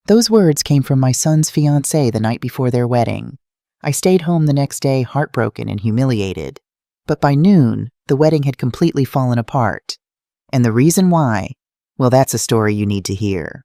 Those words came from my son's fiancée the night before their wedding. I stayed home the next day heartbroken and humiliated. But by noon, the wedding had completely fallen apart. And the reason why? Well, that's a story you need to hear.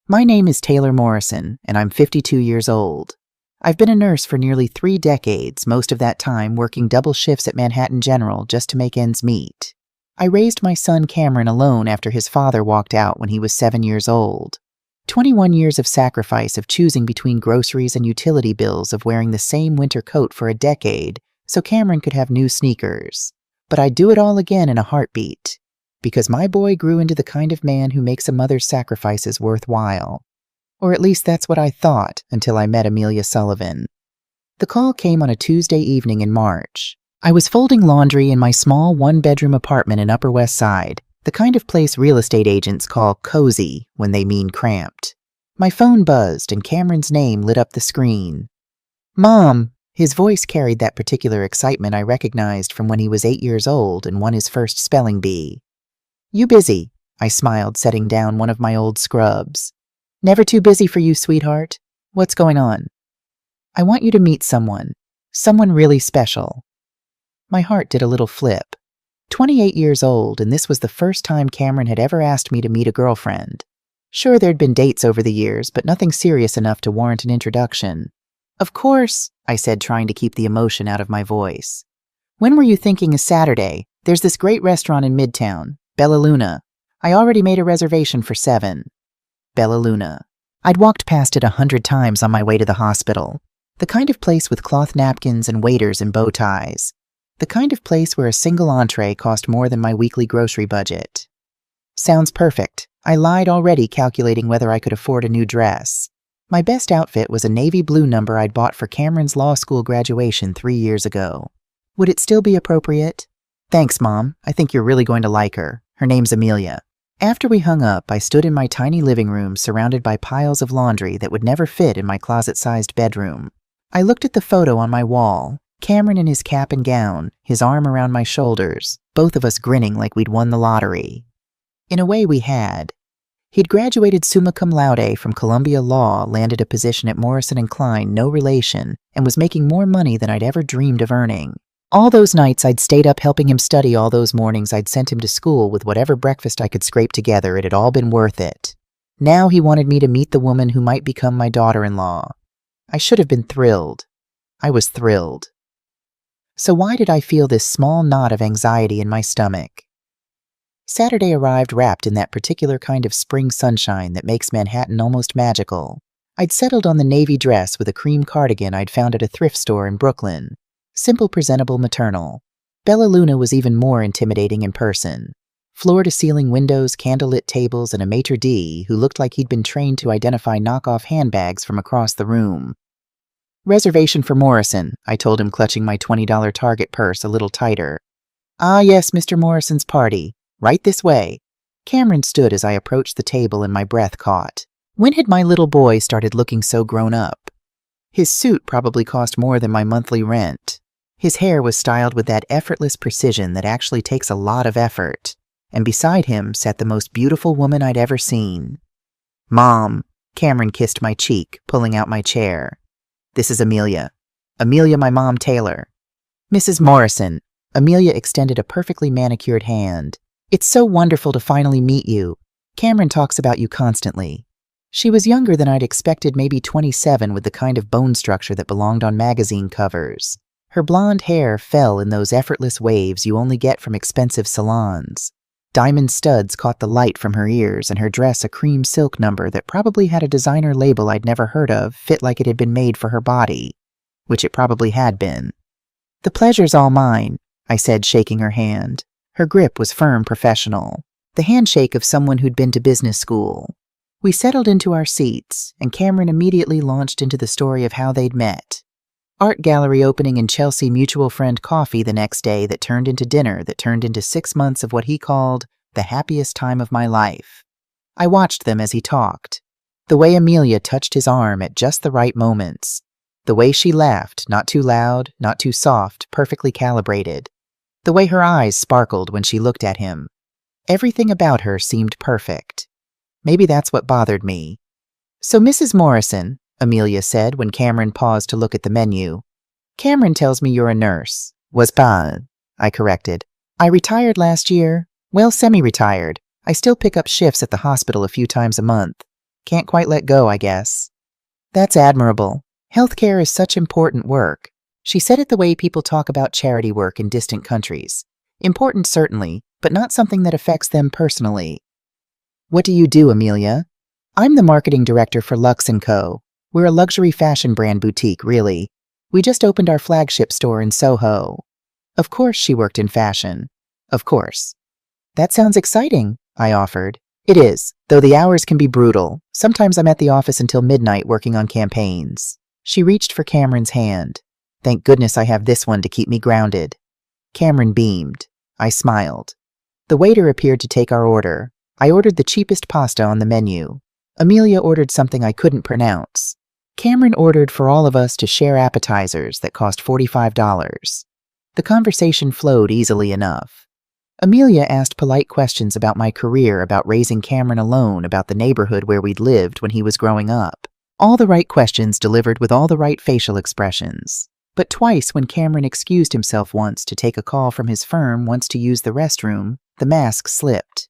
My name is Taylor Morrison, and I'm 52 years old. I've been a nurse for nearly 3 decades, most of that time working double shifts at Manhattan General just to make ends meet. I raised my son Cameron alone after his father walked out when he was 7 years old. 21 years of sacrifice of choosing between groceries and utility bills of wearing the same winter coat for a decade so Cameron could have new sneakers. But I'd do it all again in a heartbeat, because my boy grew into the kind of man who makes a mother's sacrifices worthwhile. Or at least that's what I thought until I met Amelia Sullivan. The call came on a Tuesday evening in March. I was folding laundry in my small one-bedroom apartment in Upper West Side, the kind of place real estate agents call cozy when they mean cramped. My phone buzzed and Cameron's name lit up the screen. "Mom!" His voice carried that particular excitement I recognized from when he was 8 years old and won his first spelling bee. "You busy?" I smiled, setting down one of my old scrubs. "Never too busy for you, sweetheart. What's going on?" "I want you to meet someone. Someone really special." My heart did a little flip. 28 years old, and this was the first time Cameron had ever asked me to meet a girlfriend. Sure, there'd been dates over the years, but nothing serious enough to warrant an introduction. "Of course," I said, trying to keep the emotion out of my voice. "When were you thinking of Saturday? There's this great restaurant in Midtown, Bella Luna. I already made a reservation for 7. Bella Luna. I'd walked past it 100 times on my way to the hospital. The kind of place with cloth napkins and waiters in bow ties. The kind of place where a single entree cost more than my weekly grocery budget. Sounds perfect. I lied already, calculating whether I could afford a new dress. My best outfit was a navy blue number I'd bought for Cameron's law school graduation 3 years ago. Would it still be appropriate? "Thanks, Mom. I think you're really going to like her. Her name's Amelia." After we hung up, I stood in my tiny living room surrounded by piles of laundry that would never fit in my closet-sized bedroom. I looked at the photo on my wall, Cameron in his cap and gown, his arm around my shoulders, both of us grinning like we'd won the lottery. In a way, we had. He'd graduated summa cum laude from Columbia Law, landed a position at Morrison & Klein, no relation, and was making more money than I'd ever dreamed of earning. All those nights I'd stayed up helping him study, all those mornings I'd sent him to school with whatever breakfast I could scrape together, it had all been worth it. Now he wanted me to meet the woman who might become my daughter-in-law. I should have been thrilled. I was thrilled. So why did I feel this small knot of anxiety in my stomach? Saturday arrived wrapped in that particular kind of spring sunshine that makes Manhattan almost magical. I'd settled on the navy dress with a cream cardigan I'd found at a thrift store in Brooklyn. Simple, presentable, maternal. Bella Luna was even more intimidating in person. Floor-to-ceiling windows, candlelit tables, and a maitre d' who looked like he'd been trained to identify knockoff handbags from across the room. "Reservation for Morrison," I told him, clutching my $20 Target purse a little tighter. "Ah, yes, Mr. Morrison's party. Right this way." Cameron stood as I approached the table and my breath caught. When had my little boy started looking so grown up? His suit probably cost more than my monthly rent. His hair was styled with that effortless precision that actually takes a lot of effort. And beside him sat the most beautiful woman I'd ever seen. "Mom," Cameron kissed my cheek, pulling out my chair. "This is Amelia. Amelia, my mom, Taylor." "Mrs. Morrison." Amelia extended a perfectly manicured hand. "It's so wonderful to finally meet you. Cameron talks about you constantly." She was younger than I'd expected, maybe 27, with the kind of bone structure that belonged on magazine covers. Her blonde hair fell in those effortless waves you only get from expensive salons. Diamond studs caught the light from her ears, and her dress, a cream silk number that probably had a designer label I'd never heard of, fit like it had been made for her body, which it probably had been. "The pleasure's all mine," I said, shaking her hand. Her grip was firm, professional, the handshake of someone who'd been to business school. We settled into our seats, and Cameron immediately launched into the story of how they'd met. Art gallery opening in Chelsea, mutual friend coffee the next day that turned into dinner that turned into 6 months of what he called the happiest time of my life. I watched them as he talked. The way Amelia touched his arm at just the right moments. The way she laughed, not too loud, not too soft, perfectly calibrated. The way her eyes sparkled when she looked at him. Everything about her seemed perfect. Maybe that's what bothered me. "So, Mrs. Morrison," Amelia said when Cameron paused to look at the menu. "Cameron tells me you're a nurse." "Was pas," I corrected. "I retired last year. Well, semi-retired. I still pick up shifts at the hospital a few times a month. Can't quite let go, I guess." "That's admirable. Healthcare is such important work." She said it the way people talk about charity work in distant countries. Important, certainly, but not something that affects them personally. "What do you do, Amelia?" "I'm the marketing director for Lux & Co. We're a luxury fashion brand boutique, really. We just opened our flagship store in Soho." Of course she worked in fashion. Of course. "That sounds exciting," I offered. "It is, though the hours can be brutal. Sometimes I'm at the office until midnight working on campaigns." She reached for Cameron's hand. "Thank goodness I have this one to keep me grounded." Cameron beamed. I smiled. The waiter appeared to take our order. I ordered the cheapest pasta on the menu. Amelia ordered something I couldn't pronounce. Cameron ordered for all of us to share appetizers that cost $45. The conversation flowed easily enough. Amelia asked polite questions about my career, about raising Cameron alone, about the neighborhood where we'd lived when he was growing up. All the right questions delivered with all the right facial expressions. But twice, when Cameron excused himself once to take a call from his firm, once to use the restroom, the mask slipped.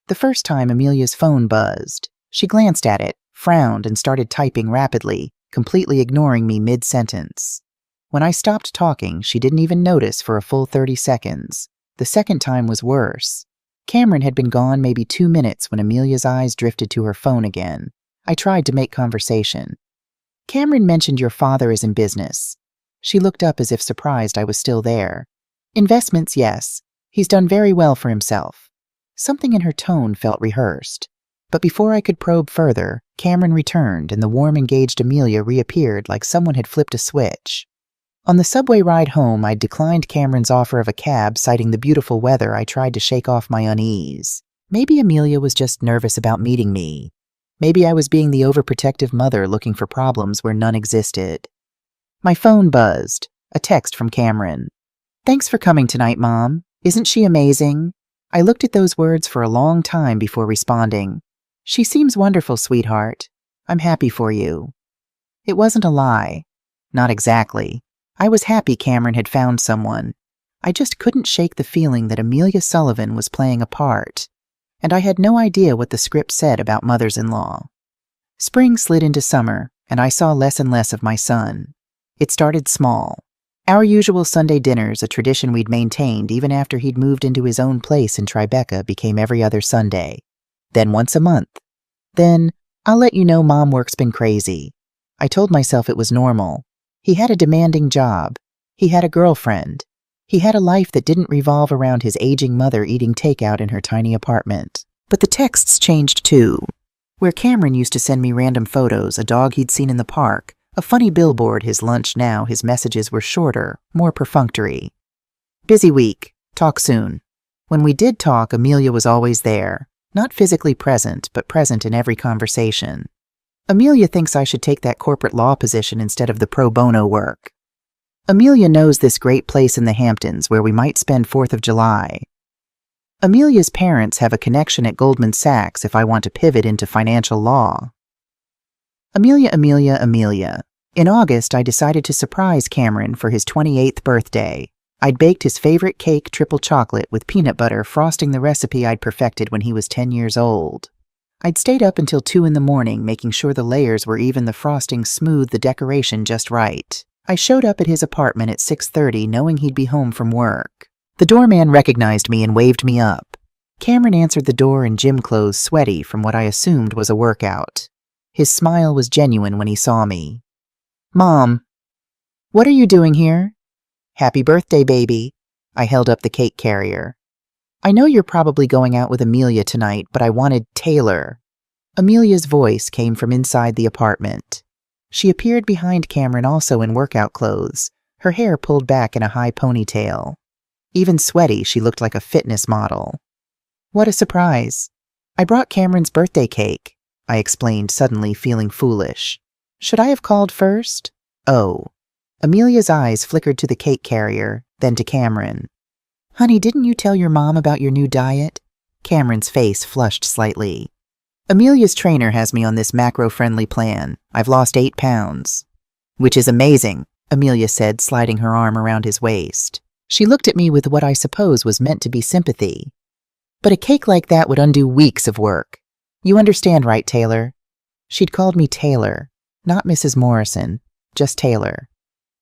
The first time, Amelia's phone buzzed. She glanced at it, frowned, and started typing rapidly, completely ignoring me mid-sentence. When I stopped talking, she didn't even notice for a full 30 seconds. The second time was worse. Cameron had been gone maybe 2 minutes when Amelia's eyes drifted to her phone again. I tried to make conversation. "Cameron mentioned your father is in business." She looked up as if surprised I was still there. "Investments, yes. He's done very well for himself." Something in her tone felt rehearsed. But before I could probe further, Cameron returned and the warm, engaged Amelia reappeared like someone had flipped a switch. On the subway ride home, I declined Cameron's offer of a cab, citing the beautiful weather. I tried to shake off my unease. Maybe Amelia was just nervous about meeting me. Maybe I was being the overprotective mother looking for problems where none existed. My phone buzzed. A text from Cameron. "Thanks for coming tonight, Mom. Isn't she amazing?" I looked at those words for a long time before responding. "She seems wonderful, sweetheart. I'm happy for you." It wasn't a lie. Not exactly. I was happy Cameron had found someone. I just couldn't shake the feeling that Amelia Sullivan was playing a part. And I had no idea what the script said about mothers-in-law. Spring slid into summer, and I saw less and less of my son. It started small. Our usual Sunday dinners, a tradition we'd maintained even after he'd moved into his own place in Tribeca, became every other Sunday. Then once a month. Then, "I'll let you know Mom work's been crazy." I told myself it was normal. He had a demanding job. He had a girlfriend. He had a life that didn't revolve around his aging mother eating takeout in her tiny apartment. But the texts changed too. Where Cameron used to send me random photos, a dog he'd seen in the park, a funny billboard, his lunch, now his messages were shorter, more perfunctory. "Busy week. Talk soon." When we did talk, Amelia was always there. Not physically present, but present in every conversation. Amelia thinks I should take that corporate law position instead of the pro bono work. Amelia knows this great place in the Hamptons where we might spend 4th of July. Amelia's parents have a connection at Goldman Sachs if I want to pivot into financial law. Amelia. In August, I decided to surprise Cameron for his 28th birthday. I'd baked his favorite cake, triple chocolate, with peanut butter, frosting the recipe I'd perfected when he was 10 years old. I'd stayed up until 2 in the morning, making sure the layers were even, the frosting smooth, the decoration just right. I showed up at his apartment at 6:30, knowing he'd be home from work. The doorman recognized me and waved me up. Cameron answered the door in gym clothes, sweaty from what I assumed was a workout. His smile was genuine when he saw me. "Mom, what are you doing here?" "Happy birthday, baby." I held up the cake carrier. "I know you're probably going out with Amelia tonight, but I wanted Taylor." Amelia's voice came from inside the apartment. She appeared behind Cameron, also in workout clothes, her hair pulled back in a high ponytail. Even sweaty, she looked like a fitness model. "What a surprise. I brought Cameron's birthday cake," I explained, suddenly feeling foolish. "Should I have called first?" "Oh." Amelia's eyes flickered to the cake carrier, then to Cameron. "Honey, didn't you tell your mom about your new diet?" Cameron's face flushed slightly. Amelia's trainer has me on this macro-friendly plan. I've lost 8 pounds. Which is amazing, Amelia said, sliding her arm around his waist. She looked at me with what I suppose was meant to be sympathy. But a cake like that would undo weeks of work. You understand, right, Taylor? She'd called me Taylor, not Mrs. Morrison, just Taylor.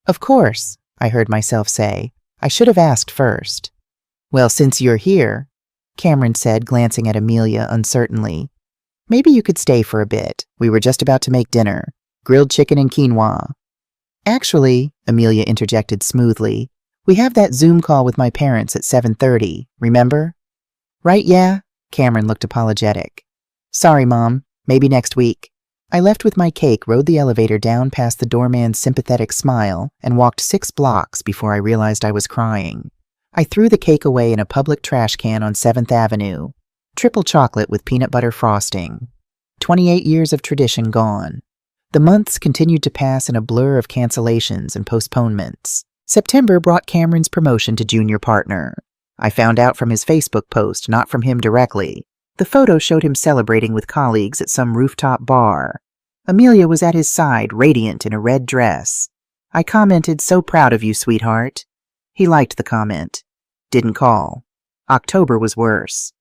Of course, I heard myself say. I should have asked first. Well, since you're here, Cameron said, glancing at Amelia uncertainly. Maybe you could stay for a bit. We were just about to make dinner. Grilled chicken and quinoa. Actually, Amelia interjected smoothly, we have that Zoom call with my parents at 7:30, remember? Right, yeah? Cameron looked apologetic. Sorry, Mom. Maybe next week. I left with my cake, rode the elevator down past the doorman's sympathetic smile, and walked 6 blocks before I realized I was crying. I threw the cake away in a public trash can on 7th Avenue. Triple chocolate with peanut butter frosting. 28 years of tradition gone. The months continued to pass in a blur of cancellations and postponements. September brought Cameron's promotion to junior partner. I found out from his Facebook post, not from him directly. The photo showed him celebrating with colleagues at some rooftop bar. Amelia was at his side, radiant in a red dress. I commented, "So proud of you, sweetheart." He liked the comment. Didn't call. October was worse.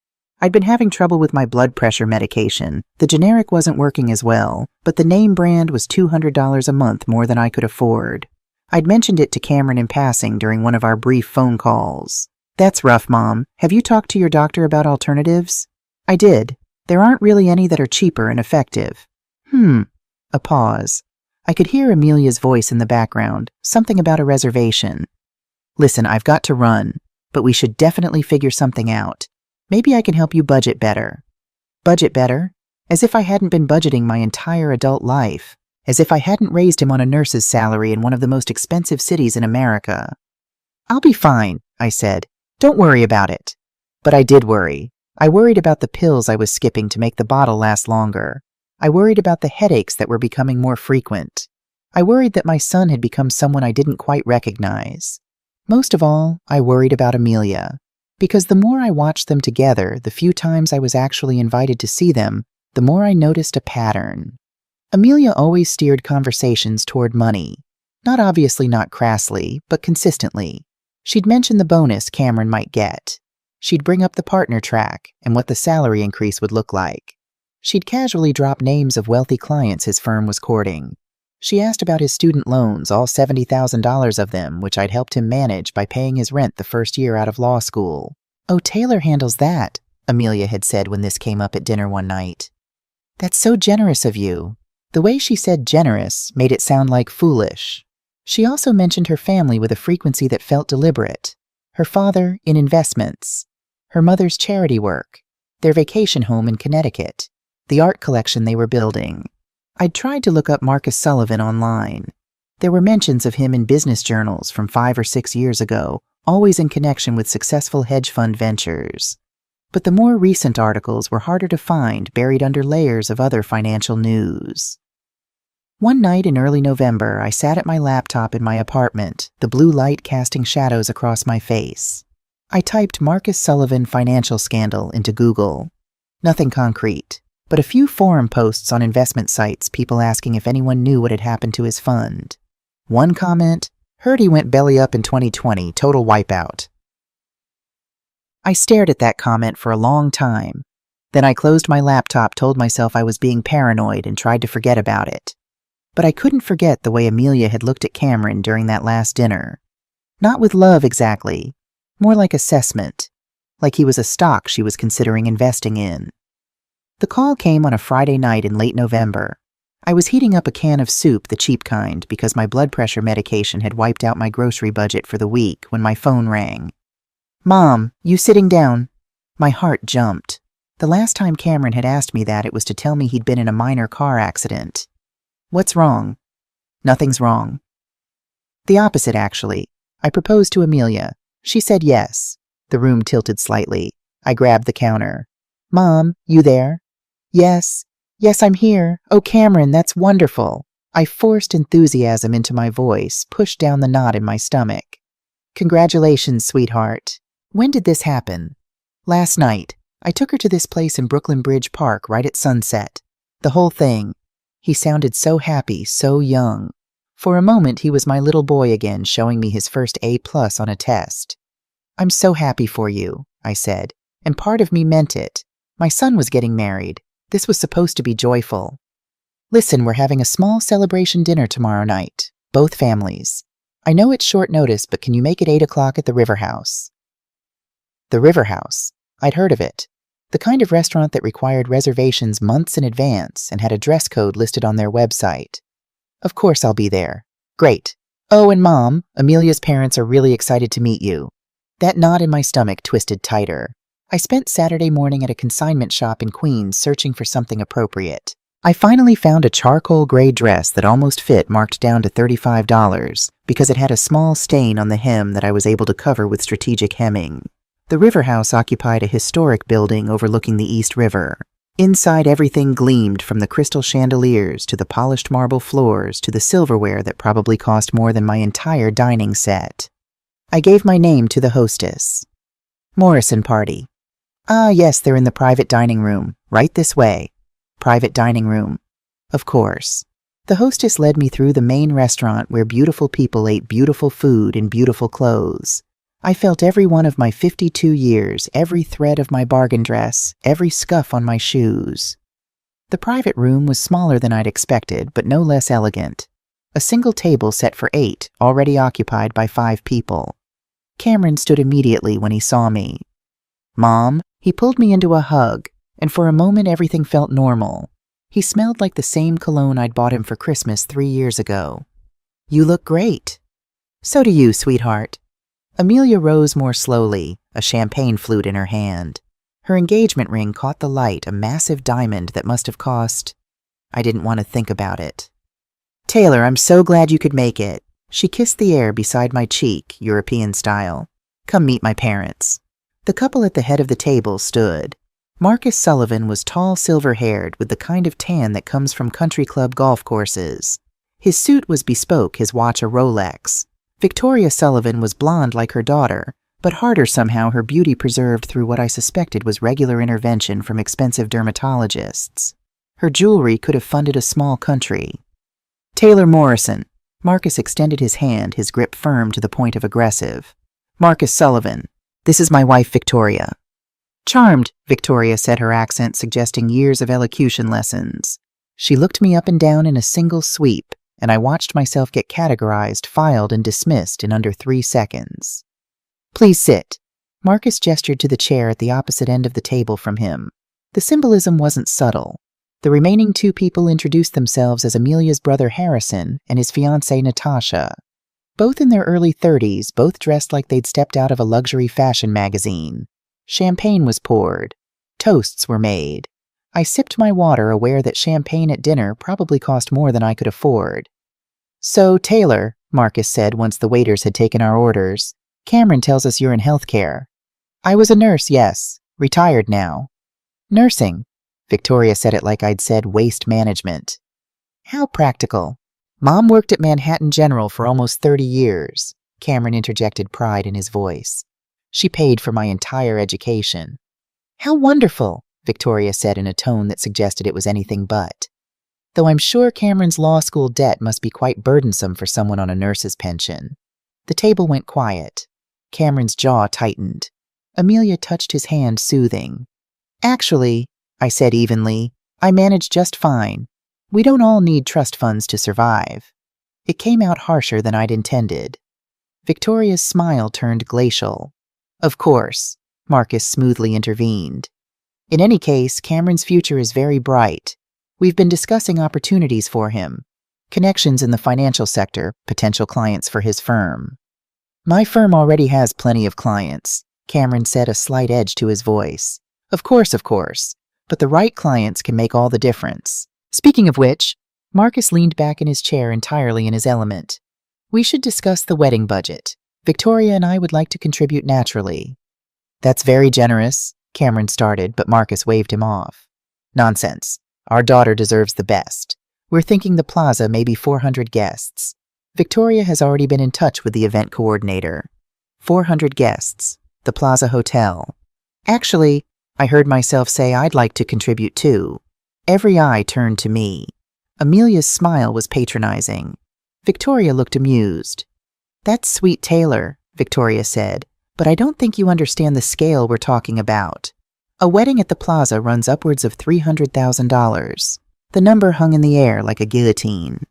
I'd been having trouble with my blood pressure medication. The generic wasn't working as well, but the name brand was $200 a month more than I could afford. I'd mentioned it to Cameron in passing during one of our brief phone calls. That's rough, Mom. Have you talked to your doctor about alternatives? I did. There aren't really any that are cheaper and effective. A pause. I could hear Amelia's voice in the background, something about a reservation. Listen, I've got to run, but we should definitely figure something out. Maybe I can help you budget better. Budget better? As if I hadn't been budgeting my entire adult life. As if I hadn't raised him on a nurse's salary in one of the most expensive cities in America. I'll be fine, I said. Don't worry about it. But I did worry. I worried about the pills I was skipping to make the bottle last longer. I worried about the headaches that were becoming more frequent. I worried that my son had become someone I didn't quite recognize. Most of all, I worried about Amelia. Because the more I watched them together, the few times I was actually invited to see them, the more I noticed a pattern. Amelia always steered conversations toward money. Not crassly, but consistently. She'd mention the bonus Cameron might get. She'd bring up the partner track and what the salary increase would look like. She'd casually drop names of wealthy clients his firm was courting. She asked about his student loans, all $70,000 of them, which I'd helped him manage by paying his rent the first year out of law school. Oh, Taylor handles that, Amelia had said when this came up at dinner one night. That's so generous of you. The way she said generous made it sound like foolish. She also mentioned her family with a frequency that felt deliberate. Her father in investments. Her mother's charity work. Their vacation home in Connecticut. The art collection they were building. I'd tried to look up Marcus Sullivan online. There were mentions of him in business journals from 5 or 6 years ago, always in connection with successful hedge fund ventures. But the more recent articles were harder to find, buried under layers of other financial news. One night in early November, I sat at my laptop in my apartment, the blue light casting shadows across my face. I typed Marcus Sullivan financial scandal into Google. Nothing concrete, but a few forum posts on investment sites, people asking if anyone knew what had happened to his fund. One comment, heard he went belly up in 2020, total wipeout. I stared at that comment for a long time. Then I closed my laptop, told myself I was being paranoid, and tried to forget about it. But I couldn't forget the way Amelia had looked at Cameron during that last dinner. Not with love exactly, more like assessment, like he was a stock she was considering investing in. The call came on a Friday night in late November. I was heating up a can of soup, the cheap kind, because my blood pressure medication had wiped out my grocery budget for the week when my phone rang. "Mom, you sitting down?" My heart jumped. The last time Cameron had asked me that, it was to tell me he'd been in a minor car accident. What's wrong? Nothing's wrong. The opposite, actually. I proposed to Amelia. She said yes. The room tilted slightly. I grabbed the counter. "Mom, you there?" "Yes. Yes, I'm here. Oh, Cameron, that's wonderful." I forced enthusiasm into my voice, pushed down the knot in my stomach. "Congratulations, sweetheart. When did this happen?" "Last night." I took her to this place in Brooklyn Bridge Park right at sunset. The whole thing. He sounded so happy, so young. For a moment, he was my little boy again, showing me his first A+ on a test. "I'm so happy for you," I said, and part of me meant it. My son was getting married. This was supposed to be joyful. "Listen, we're having a small celebration dinner tomorrow night. Both families. I know it's short notice, but can you make it 8 o'clock at the River House?" The River House. I'd heard of it. The kind of restaurant that required reservations months in advance and had a dress code listed on their website. "Of course I'll be there." "Great. Oh, and Mom, Amelia's parents are really excited to meet you." That knot in my stomach twisted tighter. I spent Saturday morning at a consignment shop in Queens searching for something appropriate. I finally found a charcoal gray dress that almost fit, marked down to $35, because it had a small stain on the hem that I was able to cover with strategic hemming. The River House occupied a historic building overlooking the East River. Inside, everything gleamed, from the crystal chandeliers to the polished marble floors to the silverware that probably cost more than my entire dining set. I gave my name to the hostess. "Morrison party." "Ah, yes, they're in the private dining room. Right this way." Private dining room. Of course. The hostess led me through the main restaurant where beautiful people ate beautiful food in beautiful clothes. I felt every one of my 52 years, every thread of my bargain dress, every scuff on my shoes. The private room was smaller than I'd expected, but no less elegant. A single table set for 8, already occupied by 5 people. Cameron stood immediately when he saw me. "Mom," he pulled me into a hug, and for a moment everything felt normal. He smelled like the same cologne I'd bought him for Christmas 3 years ago. "You look great." "So do you, sweetheart." Amelia rose more slowly, a champagne flute in her hand. Her engagement ring caught the light, a massive diamond that must have cost... I didn't want to think about it. "Taylor, I'm so glad you could make it." She kissed the air beside my cheek, European style. "Come meet my parents." The couple at the head of the table stood. Marcus Sullivan was tall, silver-haired, with the kind of tan that comes from country club golf courses. His suit was bespoke, his watch a Rolex. Victoria Sullivan was blonde like her daughter, but harder somehow, her beauty preserved through what I suspected was regular intervention from expensive dermatologists. Her jewelry could have funded a small country. "Taylor Morrison." Marcus extended his hand, his grip firm to the point of aggressive. "Marcus Sullivan. This is my wife, Victoria." "Charmed," Victoria said, her accent suggesting years of elocution lessons. She looked me up and down in a single sweep, and I watched myself get categorized, filed, and dismissed in under 3 seconds. "Please sit." Marcus gestured to the chair at the opposite end of the table from him. The symbolism wasn't subtle. The remaining 2 people introduced themselves as Amelia's brother Harrison and his fiancée Natasha. Both in their early 30s, both dressed like they'd stepped out of a luxury fashion magazine. Champagne was poured. Toasts were made. I sipped my water, aware that champagne at dinner probably cost more than I could afford. "So, Taylor," Marcus said once the waiters had taken our orders, "Cameron tells us you're in healthcare." "I was a nurse, yes. Retired now." "Nursing." Victoria said it like I'd said waste management. "How practical." "Mom worked at Manhattan General for almost 30 years. Cameron interjected, pride in his voice. "She paid for my entire education." "How wonderful," Victoria said in a tone that suggested it was anything but. Though I'm sure Cameron's law school debt must be quite burdensome for someone on a nurse's pension. The table went quiet. Cameron's jaw tightened. Amelia touched his hand, soothing. "Actually," I said evenly, "I manage just fine. We don't all need trust funds to survive." It came out harsher than I'd intended. Victoria's smile turned glacial. "Of course," Marcus smoothly intervened. "In any case, Cameron's future is very bright. We've been discussing opportunities for him. Connections in the financial sector, potential clients for his firm." "My firm already has plenty of clients," Cameron said, a slight edge to his voice. Of course. But the right clients can make all the difference. Speaking of which," Marcus leaned back in his chair, entirely in his element. "We should discuss the wedding budget. Victoria and I would like to contribute naturally." "That's very generous," Cameron started, but Marcus waved him off. "Nonsense. Our daughter deserves the best. We're thinking the plaza, maybe 400 guests. Victoria has already been in touch with the event coordinator. 400 guests. The Plaza Hotel. Actually," I heard myself say I'd like to contribute too. Every eye turned to me. Amelia's smile was patronizing. Victoria looked amused. "That's sweet, Taylor," Victoria said, "but I don't think you understand the scale we're talking about. A wedding at the plaza runs upwards of $300,000. The number hung in the air like a guillotine.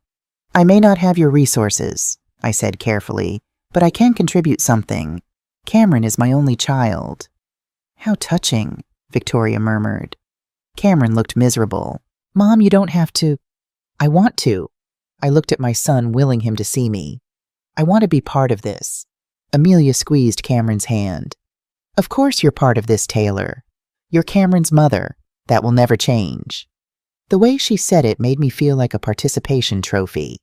"I may not have your resources," I said carefully, "but I can contribute something. Cameron is my only child." "How touching," Victoria murmured. Cameron looked miserable. "Mom, you don't have to." "I want to." I looked at my son, willing him to see me. "I want to be part of this." Amelia squeezed Cameron's hand. "Of course you're part of this, Taylor. You're Cameron's mother. That will never change." The way she said it made me feel like a participation trophy.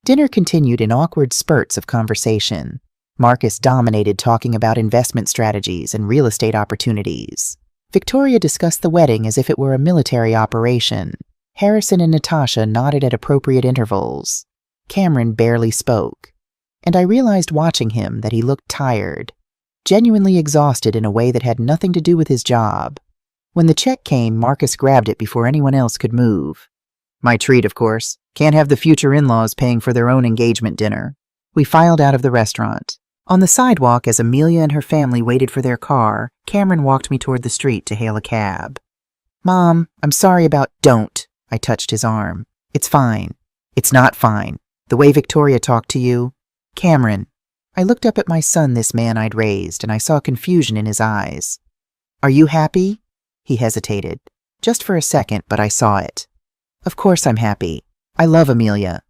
Dinner continued in awkward spurts of conversation. Marcus dominated, talking about investment strategies and real estate opportunities. Victoria discussed the wedding as if it were a military operation. Harrison and Natasha nodded at appropriate intervals. Cameron barely spoke. And I realized watching him that he looked tired, genuinely exhausted in a way that had nothing to do with his job. When the check came, Marcus grabbed it before anyone else could move. "My treat, of course. Can't have the future in-laws paying for their own engagement dinner." We filed out of the restaurant. On the sidewalk, as Amelia and her family waited for their car, Cameron walked me toward the street to hail a cab. "Mom, I'm sorry about—" "Don't." I touched his arm. "It's fine." "It's not fine. The way Victoria talked to you." "Cameron." I looked up at my son, this man I'd raised, and I saw confusion in his eyes. "Are you happy?" He hesitated. Just for a second, but I saw it. "Of course I'm happy. I love Amelia."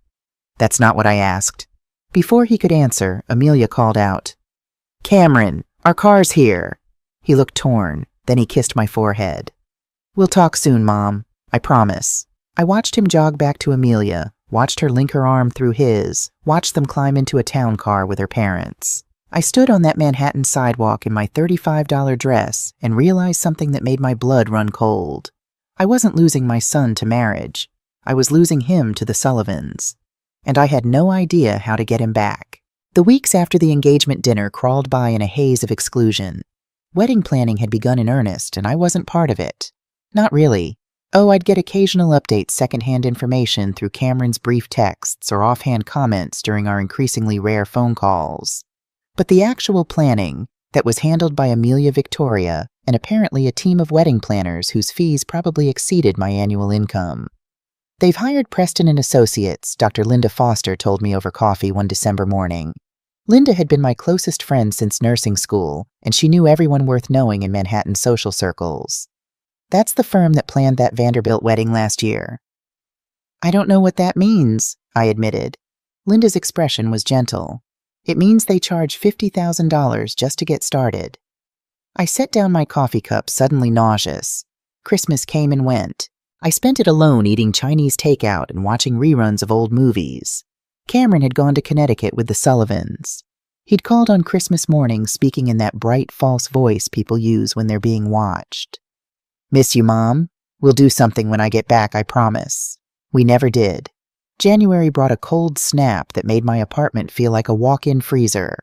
"That's not what I asked." Before he could answer, Amelia called out, "Cameron, our car's here." He looked torn, then he kissed my forehead. "We'll talk soon, Mom. I promise." I watched him jog back to Amelia, watched her link her arm through his, watched them climb into a town car with her parents. I stood on that Manhattan sidewalk in my $35 dress and realized something that made my blood run cold. I wasn't losing my son to marriage. I was losing him to the Sullivans. And I had no idea how to get him back. The weeks after the engagement dinner crawled by in a haze of exclusion. Wedding planning had begun in earnest, and I wasn't part of it. Not really. Oh, I'd get occasional updates, secondhand information through Cameron's brief texts or offhand comments during our increasingly rare phone calls. But the actual planning, that was handled by Amelia, Victoria, and apparently a team of wedding planners whose fees probably exceeded my annual income. "They've hired Preston and Associates," Dr. Linda Foster told me over coffee one December morning. Linda had been my closest friend since nursing school, and she knew everyone worth knowing in Manhattan social circles. "That's the firm that planned that Vanderbilt wedding last year." "I don't know what that means," I admitted. Linda's expression was gentle. "It means they charge $50,000 just to get started." I set down my coffee cup, suddenly nauseous. Christmas came and went. I spent it alone eating Chinese takeout and watching reruns of old movies. Cameron had gone to Connecticut with the Sullivans. He'd called on Christmas morning, speaking in that bright, false voice people use when they're being watched. "Miss you, Mom. We'll do something when I get back, I promise." We never did. January brought a cold snap that made my apartment feel like a walk-in freezer.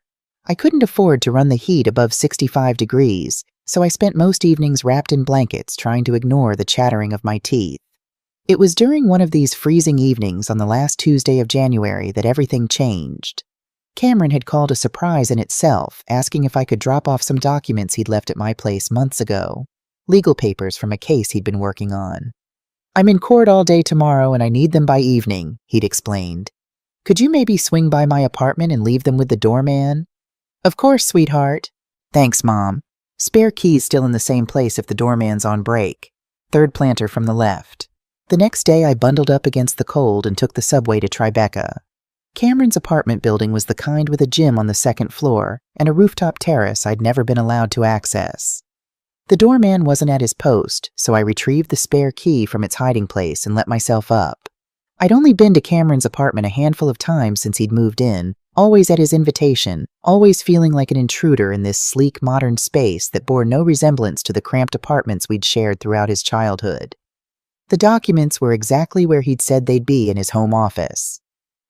I couldn't afford to run the heat above 65 degrees, so I spent most evenings wrapped in blankets trying to ignore the chattering of my teeth. It was during one of these freezing evenings on the last Tuesday of January that everything changed. Cameron had called a surprise in itself, asking if I could drop off some documents he'd left at my place months ago. Legal papers from a case he'd been working on. "I'm in court all day tomorrow and I need them by evening," he'd explained. "Could you maybe swing by my apartment and leave them with the doorman?" "Of course, sweetheart." "Thanks, Mom. Spare keys still in the same place if the doorman's on break. Third planter from the left." The next day I bundled up against the cold and took the subway to Tribeca. Cameron's apartment building was the kind with a gym on the second floor and a rooftop terrace I'd never been allowed to access. The doorman wasn't at his post, so I retrieved the spare key from its hiding place and let myself up. I'd only been to Cameron's apartment a handful of times since he'd moved in, always at his invitation, always feeling like an intruder in this sleek modern space that bore no resemblance to the cramped apartments we'd shared throughout his childhood. The documents were exactly where he'd said they'd be in his home office.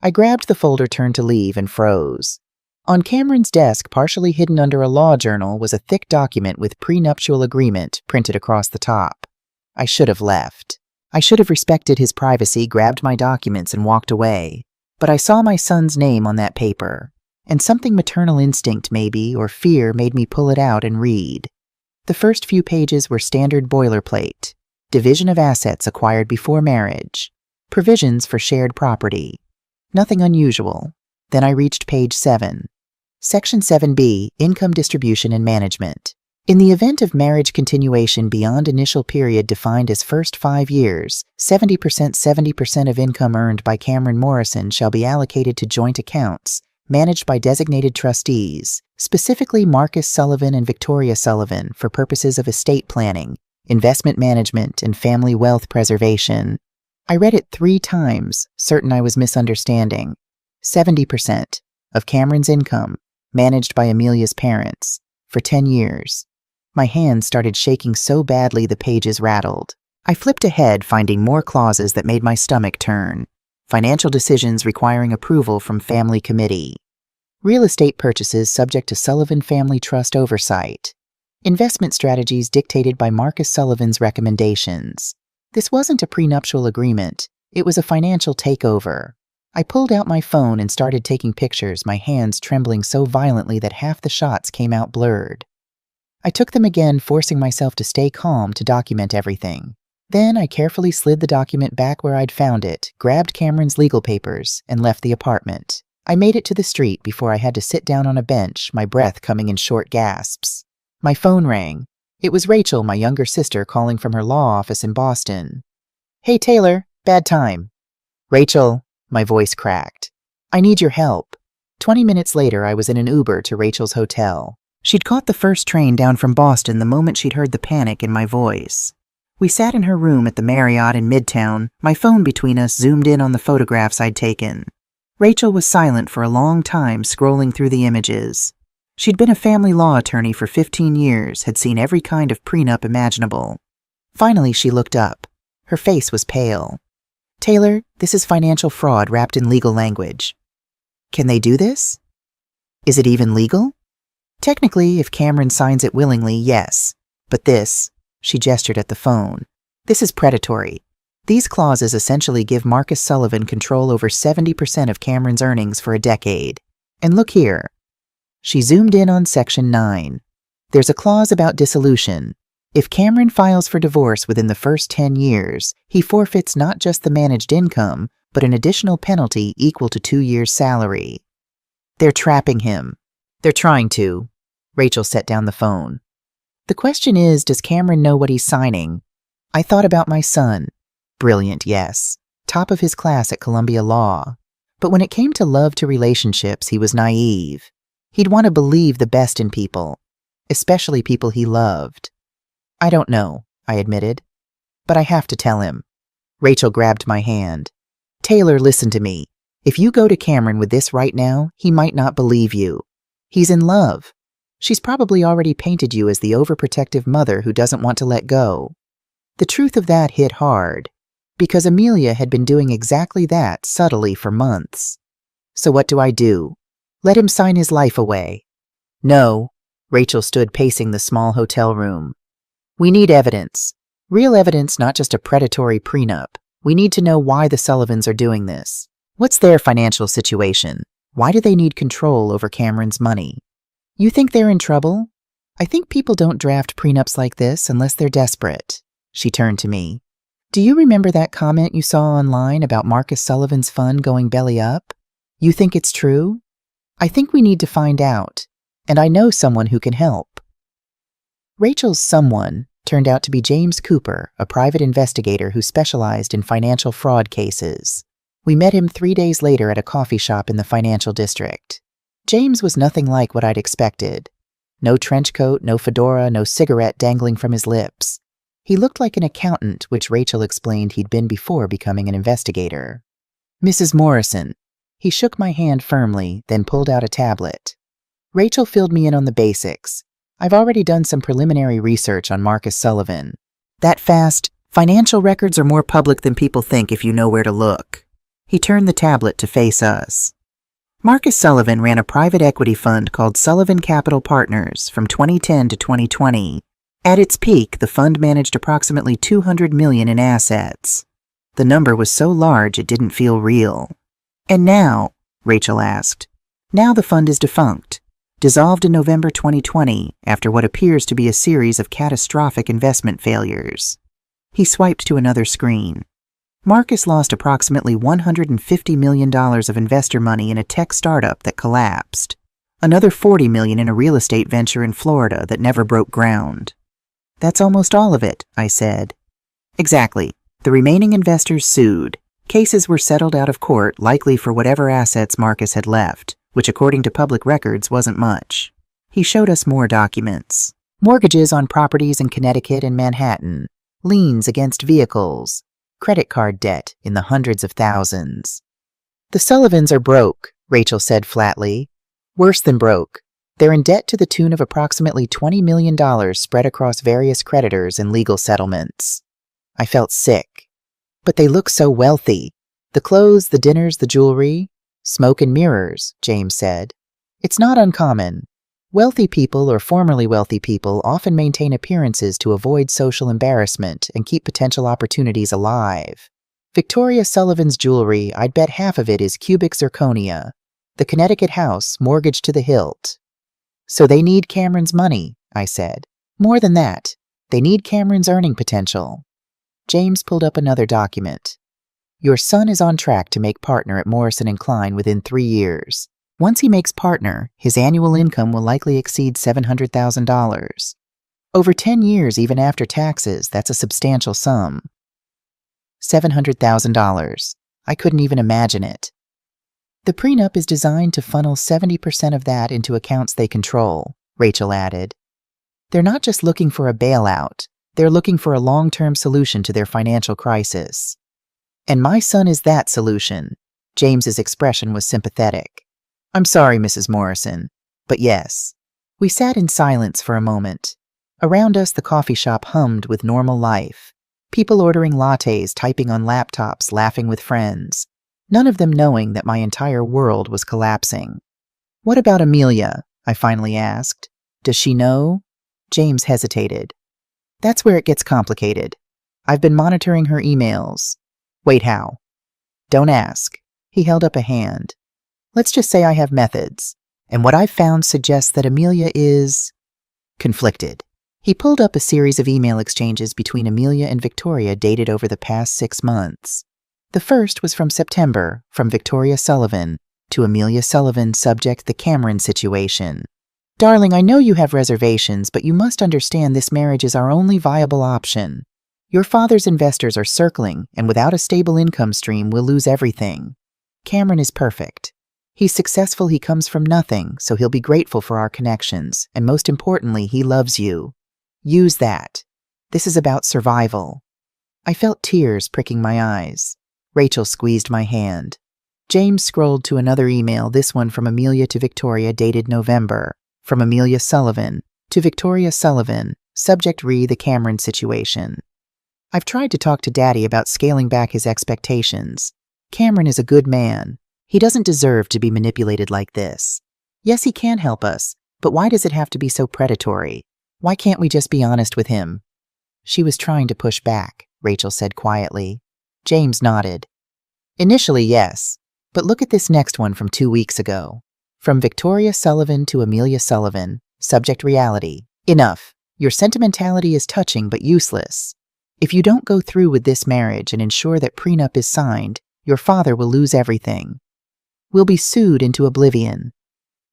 I grabbed the folder, turned to leave, and froze. On Cameron's desk, partially hidden under a law journal, was a thick document with prenuptial agreement printed across the top. I should have left. I should have respected his privacy, grabbed my documents, and walked away. But I saw my son's name on that paper, and something maternal instinct maybe, or fear, made me pull it out and read. The first few pages were standard boilerplate. Division of assets acquired before marriage. Provisions for shared property. Nothing unusual. Then I reached page 7. Section 7B, Income Distribution and Management. In the event of marriage continuation beyond initial period defined as first 5 years, 70% of income earned by Cameron Morrison shall be allocated to joint accounts, managed by designated trustees, specifically Marcus Sullivan and Victoria Sullivan, for purposes of estate planning, investment management, and family wealth preservation. I read it 3 times, certain I was misunderstanding. 70% of Cameron's income, managed by Amelia's parents, for 10 years. My hands started shaking so badly the pages rattled. I flipped ahead, finding more clauses that made my stomach turn. Financial decisions requiring approval from family committee. Real estate purchases subject to Sullivan Family Trust oversight. Investment strategies dictated by Marcus Sullivan's recommendations. This wasn't a prenuptial agreement. It was a financial takeover. I pulled out my phone and started taking pictures, my hands trembling so violently that half the shots came out blurred. I took them again, forcing myself to stay calm to document everything. Then I carefully slid the document back where I'd found it, grabbed Cameron's legal papers, and left the apartment. I made it to the street before I had to sit down on a bench, my breath coming in short gasps. My phone rang. It was Rachel, my younger sister, calling from her law office in Boston. "Hey, Taylor, bad time." "Rachel," my voice cracked. "I need your help." 20 minutes later, I was in an Uber to Rachel's hotel. She'd caught the first train down from Boston the moment she'd heard the panic in my voice. We sat in her room at the Marriott in Midtown, my phone between us, zoomed in on the photographs I'd taken. Rachel was silent for a long time, scrolling through the images. She'd been a family law attorney for 15 years, had seen every kind of prenup imaginable. Finally, she looked up. Her face was pale. "Taylor, this is financial fraud wrapped in legal language." "Can they do this? Is it even legal?" "Technically, if Cameron signs it willingly, yes. But this," she gestured at the phone, "this is predatory. These clauses essentially give Marcus Sullivan control over 70% of Cameron's earnings for a decade. And look here." She zoomed in on Section 9. "There's a clause about dissolution. If Cameron files for divorce within the first 10 years, he forfeits not just the managed income, but an additional penalty equal to 2 years' salary." They're trapping him. They're trying to. Rachel set down the phone. "The question is, does Cameron know what he's signing?" I thought about my son. Brilliant, yes. Top of his class at Columbia Law. But when it came to love to relationships, he was naive. He'd want to believe the best in people, especially people he loved. "I don't know," I admitted. "But I have to tell him." Rachel grabbed my hand. "Taylor, listen to me. If you go to Cameron with this right now, he might not believe you. He's in love. She's probably already painted you as the overprotective mother who doesn't want to let go." The truth of that hit hard, because Amelia had been doing exactly that subtly for months. So what do? Let him sign his life away? No. Rachel stood pacing the small hotel room. "We need evidence. Real evidence, not just a predatory prenup. We need to know why the Sullivans are doing this. What's their financial situation? Why do they need control over Cameron's money? You think they're in trouble? I think people don't draft prenups like this unless they're desperate." She turned to me. "Do you remember that comment you saw online about Marcus Sullivan's fund going belly up? You think it's true? I think we need to find out, and I know someone who can help." Rachel's someone turned out to be James Cooper, a private investigator who specialized in financial fraud cases. We met him 3 days later at a coffee shop in the financial district. James was nothing like what I'd expected. No trench coat, no fedora, no cigarette dangling from his lips. He looked like an accountant, which Rachel explained he'd been before becoming an investigator. "Mrs. Morrison." He shook my hand firmly, then pulled out a tablet. Rachel filled me in on the basics. "I've already done some preliminary research on Marcus Sullivan. That fast, financial records are more public than people think if you know where to look." He turned the tablet to face us. Marcus Sullivan ran a private equity fund called Sullivan Capital Partners from 2010 to 2020. At its peak, the fund managed approximately $200 million in assets. The number was so large it didn't feel real. And now, Rachel asked, now the fund is defunct, dissolved in November 2020 after what appears to be a series of catastrophic investment failures. He swiped to another screen. Marcus lost approximately $150 million of investor money in a tech startup that collapsed, another $40 million in a real estate venture in Florida that never broke ground. That's almost all of it, I said. Exactly. The remaining investors sued. Cases were settled out of court, likely for whatever assets Marcus had left, which according to public records wasn't much. He showed us more documents. Mortgages on properties in Connecticut and Manhattan, liens against vehicles, credit card debt in the hundreds of thousands. The Sullivans are broke, Rachel said flatly. Worse than broke. They're in debt to the tune of approximately $20 million spread across various creditors and legal settlements. I felt sick. But they look so wealthy. The clothes, the dinners, the jewelry. Smoke and mirrors, James said. It's not uncommon. Wealthy people or formerly wealthy people often maintain appearances to avoid social embarrassment and keep potential opportunities alive. Victoria Sullivan's jewelry, I'd bet half of it is cubic zirconia. The Connecticut house, mortgaged to the hilt. So they need Cameron's money, I said. More than that, they need Cameron's earning potential. James pulled up another document. Your son is on track to make partner at Morrison & Klein within 3 years. Once he makes partner, his annual income will likely exceed $700,000. Over 10 years, even after taxes, that's a substantial sum. $700,000. I couldn't even imagine it. The prenup is designed to funnel 70% of that into accounts they control, Rachel added. They're not just looking for a bailout, they're looking for a long-term solution to their financial crisis. And my son is that solution. James's expression was sympathetic. I'm sorry, Mrs. Morrison, but yes. We sat in silence for a moment. Around us, the coffee shop hummed with normal life. People ordering lattes, typing on laptops, laughing with friends. None of them knowing that my entire world was collapsing. What about Amelia? I finally asked. Does she know? James hesitated. That's where it gets complicated. I've been monitoring her emails. Wait, how? Don't ask. He held up a hand. Let's just say I have methods, and what I've found suggests that Amelia is conflicted. He pulled up a series of email exchanges between Amelia and Victoria dated over the past 6 months. The first was from September, from Victoria Sullivan to Amelia Sullivan, subject the Cameron situation. Darling, I know you have reservations, but you must understand this marriage is our only viable option. Your father's investors are circling, and without a stable income stream, we'll lose everything. Cameron is perfect. He's successful, he comes from nothing, so he'll be grateful for our connections, and most importantly, he loves you. Use that. This is about survival. I felt tears pricking my eyes. Rachel squeezed my hand. James scrolled to another email, this one from Amelia to Victoria, dated November. From Amelia Sullivan to Victoria Sullivan, subject re the Cameron situation. I've tried to talk to Daddy about scaling back his expectations. Cameron is a good man. He doesn't deserve to be manipulated like this. Yes, he can help us, but why does it have to be so predatory? Why can't we just be honest with him? She was trying to push back, Rachel said quietly. James nodded. Initially, yes, but look at this next one from 2 weeks ago. From Victoria Sullivan to Amelia Sullivan, subject reality. Enough. Your sentimentality is touching but useless. If you don't go through with this marriage and ensure that prenup is signed, your father will lose everything. We'll be sued into oblivion.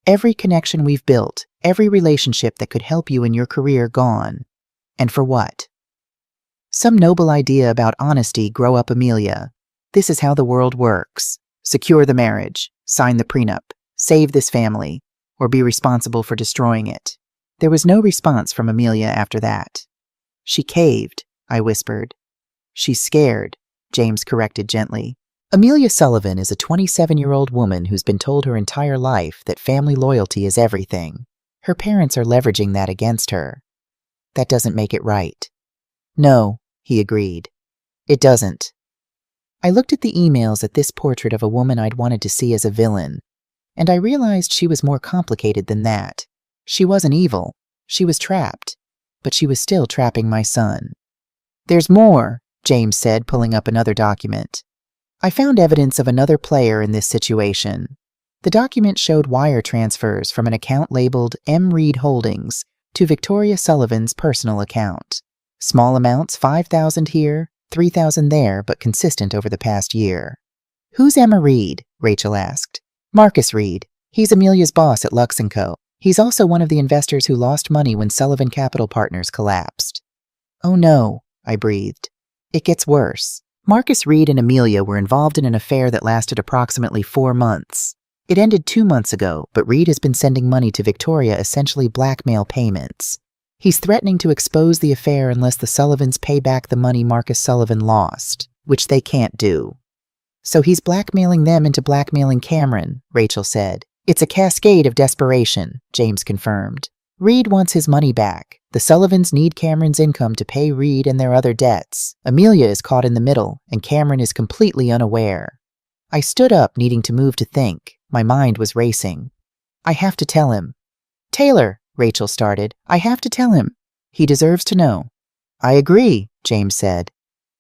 Every connection we've built, every relationship that could help you in your career gone. And for what? Some noble idea about honesty, grow up, Amelia. This is how the world works. Secure the marriage, sign the prenup, save this family, or be responsible for destroying it. There was no response from Amelia after that. She caved, I whispered. She's scared, James corrected gently. Amelia Sullivan is a 27-year-old woman who's been told her entire life that family loyalty is everything. Her parents are leveraging that against her. That doesn't make it right. No, he agreed. It doesn't. I looked at the emails at this portrait of a woman I'd wanted to see as a villain. And I realized she was more complicated than that. She wasn't evil. She was trapped. But she was still trapping my son. "There's more," James said, pulling up another document. I found evidence of another player in this situation. The document showed wire transfers from an account labeled M. Reed Holdings to Victoria Sullivan's personal account. Small amounts, $5,000 here, $3,000 there, but consistent over the past year. "Who's Emma Reed?" Rachel asked. "Marcus Reed. He's Amelia's boss at Lux & Co. He's also one of the investors who lost money when Sullivan Capital Partners collapsed." "Oh no," I breathed. "It gets worse." Marcus Reed and Amelia were involved in an affair that lasted approximately 4 months. It ended 2 months ago, but Reed has been sending money to Victoria, essentially blackmail payments. He's threatening to expose the affair unless the Sullivans pay back the money Marcus Sullivan lost, which they can't do. "So he's blackmailing them into blackmailing Cameron," Rachel said. "It's a cascade of desperation," James confirmed. "Reed wants his money back. The Sullivans need Cameron's income to pay Reed and their other debts. Amelia is caught in the middle, and Cameron is completely unaware." I stood up, needing to move to think. My mind was racing. "I have to tell him." "Taylor," Rachel started, "I have to tell him. He deserves to know." "I agree," James said.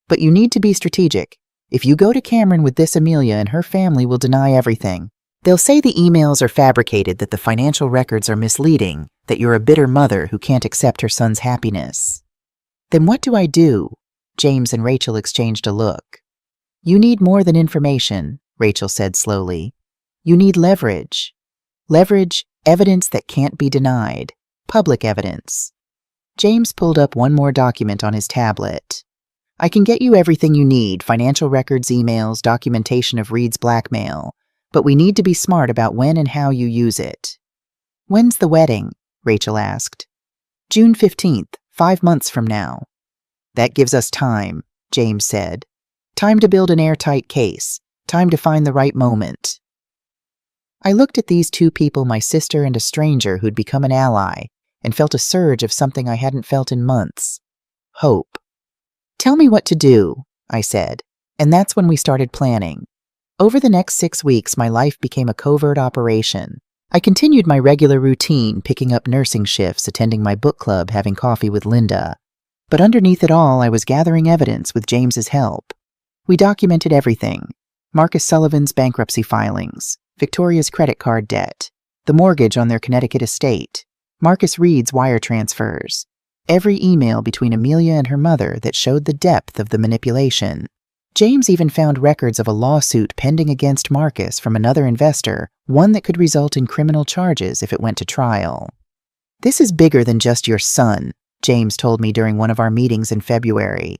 "But you need to be strategic. If you go to Cameron with this, Amelia and her family will deny everything. They'll say the emails are fabricated, that the financial records are misleading, that you're a bitter mother who can't accept her son's happiness." "Then what do I do?" James and Rachel exchanged a look. "You need more than information," Rachel said slowly. "You need leverage. Leverage, evidence that can't be denied. Public evidence." James pulled up one more document on his tablet. "I can get you everything you need, financial records, emails, documentation of Reed's blackmail. But we need to be smart about when and how you use it." "When's the wedding?" Rachel asked. "June 15th, 5 months from now." "That gives us time," James said. "Time to build an airtight case. Time to find the right moment." I looked at these two people, my sister and a stranger who'd become an ally, and felt a surge of something I hadn't felt in months. Hope. "Tell me what to do," I said, and that's when we started planning. Over the next 6 weeks, my life became a covert operation. I continued my regular routine, picking up nursing shifts, attending my book club, having coffee with Linda. But underneath it all, I was gathering evidence with James's help. We documented everything: Marcus Sullivan's bankruptcy filings, Victoria's credit card debt, the mortgage on their Connecticut estate, Marcus Reed's wire transfers, every email between Amelia and her mother that showed the depth of the manipulation. James even found records of a lawsuit pending against Marcus from another investor, one that could result in criminal charges if it went to trial. "This is bigger than just your son," James told me during one of our meetings in February.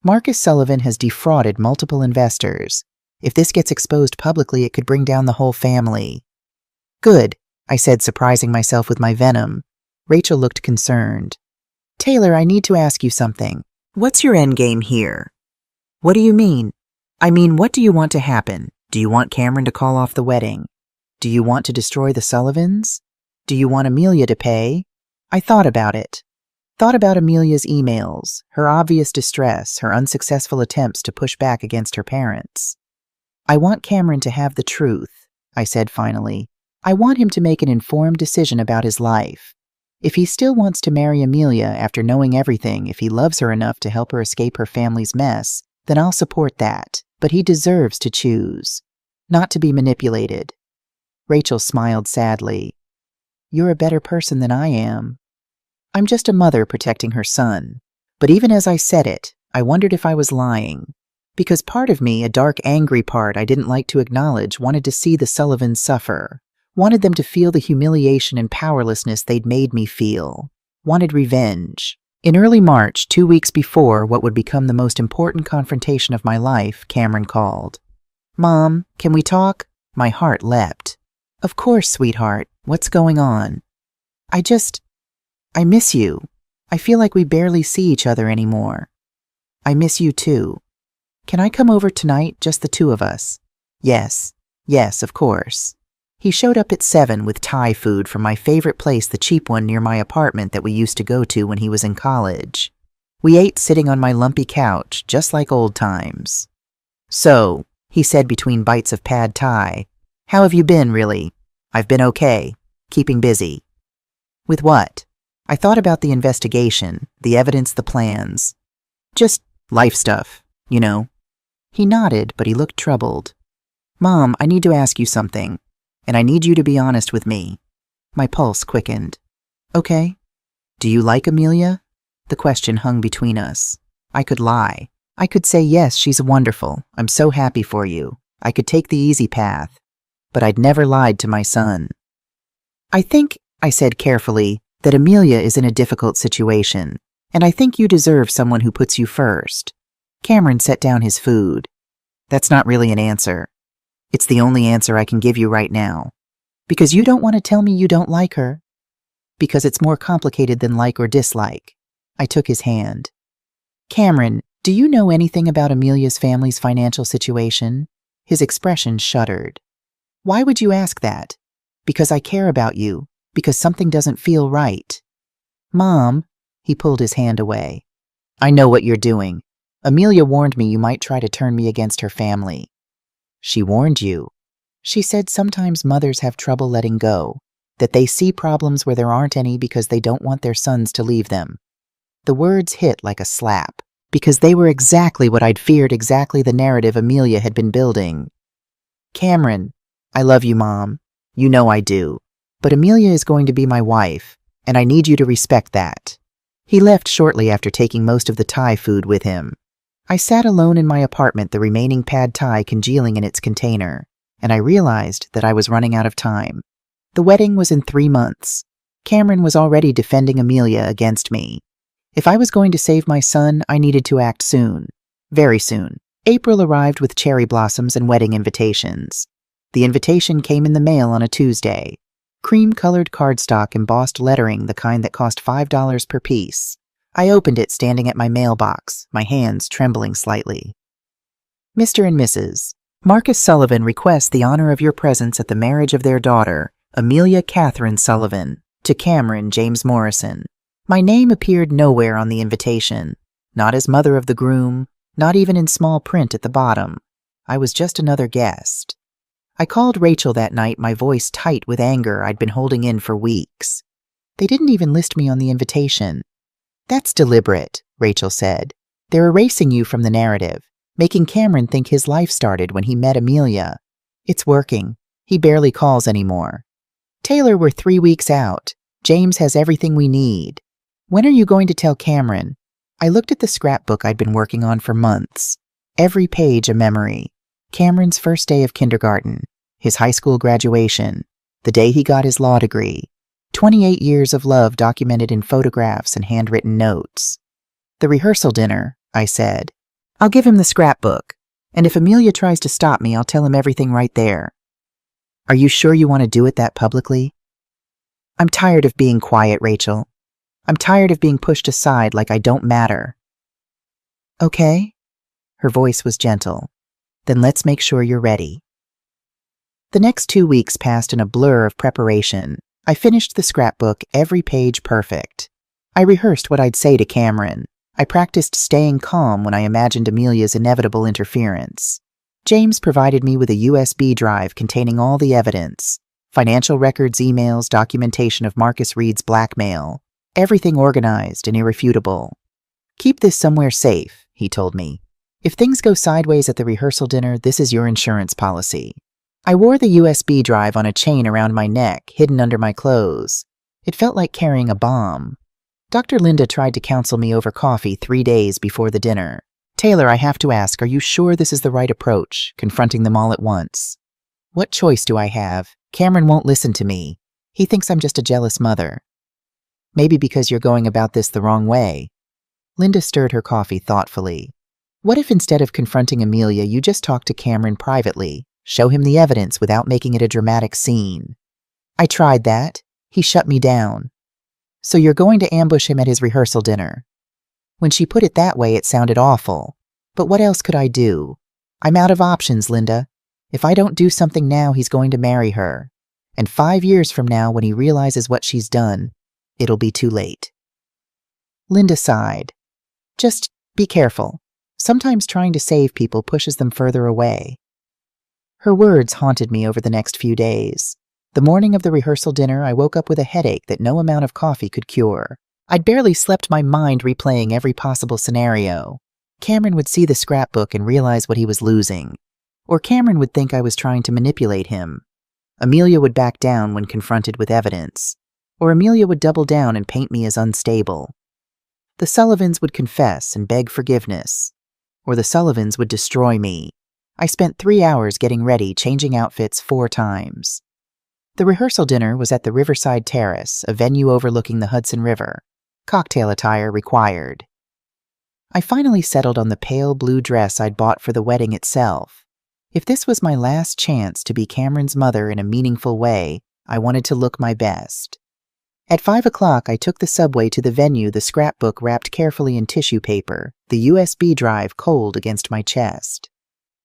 "Marcus Sullivan has defrauded multiple investors. If this gets exposed publicly, it could bring down the whole family." "Good," I said, surprising myself with my venom. Rachel looked concerned. "Taylor, I need to ask you something. What's your endgame here?" "What do you mean?" "I mean, what do you want to happen? Do you want Cameron to call off the wedding? Do you want to destroy the Sullivans? Do you want Amelia to pay?" I thought about it. Thought about Amelia's emails, her obvious distress, her unsuccessful attempts to push back against her parents. "I want Cameron to have the truth," I said finally. "I want him to make an informed decision about his life. If he still wants to marry Amelia after knowing everything, if he loves her enough to help her escape her family's mess, then I'll support that. But he deserves to choose, not to be manipulated." Rachel smiled sadly. "You're a better person than I am." "I'm just a mother protecting her son." But even as I said it, I wondered if I was lying. Because part of me, a dark, angry part I didn't like to acknowledge, wanted to see the Sullivans suffer. Wanted them to feel the humiliation and powerlessness they'd made me feel. Wanted revenge. In early March, 2 weeks before what would become the most important confrontation of my life, Cameron called. "Mom, can we talk?" My heart leapt. "Of course, sweetheart. What's going on?" I miss you. I feel like we barely see each other anymore." "I miss you too. Can I come over tonight, just the two of us?" Yes, of course." He showed up at 7 with Thai food from my favorite place, the cheap one near my apartment that we used to go to when he was in college. We ate sitting on my lumpy couch, just like old times. "So," he said between bites of pad Thai, "how have you been, really? I've been okay, keeping busy. With what? I thought about the investigation, the evidence, the plans. Just life stuff, you know. He nodded, but he looked troubled. Mom, I need to ask you something, and I need you to be honest with me. My pulse quickened. Okay. Do you like Amelia? The question hung between us. I could lie. I could say, yes, she's wonderful. I'm so happy for you. I could take the easy path. But I'd never lied to my son. I think, I said carefully, that Amelia is in a difficult situation, and I think you deserve someone who puts you first. Cameron set down his food. That's not really an answer. It's the only answer I can give you right now. Because you don't want to tell me you don't like her. Because it's more complicated than like or dislike. I took his hand. Cameron, do you know anything about Amelia's family's financial situation? His expression shuddered. Why would you ask that? Because I care about you. Because something doesn't feel right. Mom, he pulled his hand away. I know what you're doing. Amelia warned me you might try to turn me against her family. She warned you. She said sometimes mothers have trouble letting go, that they see problems where there aren't any because they don't want their sons to leave them. The words hit like a slap, because they were exactly what I'd feared, exactly the narrative Amelia had been building. Cameron, I love you, Mom. You know I do. But Amelia is going to be my wife, and I need you to respect that. He left shortly after taking most of the Thai food with him. I sat alone in my apartment, the remaining pad Thai congealing in its container, and I realized that I was running out of time. The wedding was in 3 months. Cameron was already defending Amelia against me. If I was going to save my son, I needed to act soon. Very soon. April arrived with cherry blossoms and wedding invitations. The invitation came in the mail on a Tuesday. Cream-colored cardstock, embossed lettering, the kind that cost $5 per piece. I opened it standing at my mailbox, my hands trembling slightly. Mr. and Mrs. Marcus Sullivan requests the honor of your presence at the marriage of their daughter, Amelia Catherine Sullivan, to Cameron James Morrison. My name appeared nowhere on the invitation, not as mother of the groom, not even in small print at the bottom. I was just another guest. I called Rachel that night, my voice tight with anger I'd been holding in for weeks. They didn't even list me on the invitation. That's deliberate, Rachel said. They're erasing you from the narrative, making Cameron think his life started when he met Amelia. It's working. He barely calls anymore. Taylor, we're 3 weeks out. James has everything we need. When are you going to tell Cameron? I looked at the scrapbook I'd been working on for months. Every page a memory. Cameron's first day of kindergarten, his high school graduation, the day he got his law degree, 28 years of love documented in photographs and handwritten notes. The rehearsal dinner, I said. I'll give him the scrapbook, and if Amelia tries to stop me, I'll tell him everything right there. Are you sure you want to do it that publicly? I'm tired of being quiet, Rachel. I'm tired of being pushed aside like I don't matter. Okay? Her voice was gentle. Then let's make sure you're ready. The next 2 weeks passed in a blur of preparation. I finished the scrapbook, every page perfect. I rehearsed what I'd say to Cameron. I practiced staying calm when I imagined Amelia's inevitable interference. James provided me with a USB drive containing all the evidence. Financial records, emails, documentation of Marcus Reed's blackmail. Everything organized and irrefutable. Keep this somewhere safe, he told me. If things go sideways at the rehearsal dinner, this is your insurance policy. I wore the USB drive on a chain around my neck, hidden under my clothes. It felt like carrying a bomb. Dr. Linda tried to counsel me over coffee 3 days before the dinner. Taylor, I have to ask, are you sure this is the right approach, confronting them all at once? What choice do I have? Cameron won't listen to me. He thinks I'm just a jealous mother. Maybe because you're going about this the wrong way. Linda stirred her coffee thoughtfully. What if instead of confronting Amelia, you just talk to Cameron privately, show him the evidence without making it a dramatic scene? I tried that. He shut me down. So you're going to ambush him at his rehearsal dinner. When she put it that way, it sounded awful. But what else could I do? I'm out of options, Linda. If I don't do something now, he's going to marry her. And 5 years from now, when he realizes what she's done, it'll be too late. Linda sighed. Just be careful. Sometimes trying to save people pushes them further away. Her words haunted me over the next few days. The morning of the rehearsal dinner, I woke up with a headache that no amount of coffee could cure. I'd barely slept, my mind replaying every possible scenario. Cameron would see the scrapbook and realize what he was losing. Or Cameron would think I was trying to manipulate him. Amelia would back down when confronted with evidence. Or Amelia would double down and paint me as unstable. The Sullivans would confess and beg forgiveness. Or the Sullivans would destroy me. I spent 3 hours getting ready, changing outfits 4 times. The rehearsal dinner was at the Riverside Terrace, a venue overlooking the Hudson River. Cocktail attire required. I finally settled on the pale blue dress I'd bought for the wedding itself. If this was my last chance to be Cameron's mother in a meaningful way, I wanted to look my best. At 5 o'clock, I took the subway to the venue, the scrapbook wrapped carefully in tissue paper, the USB drive cold against my chest.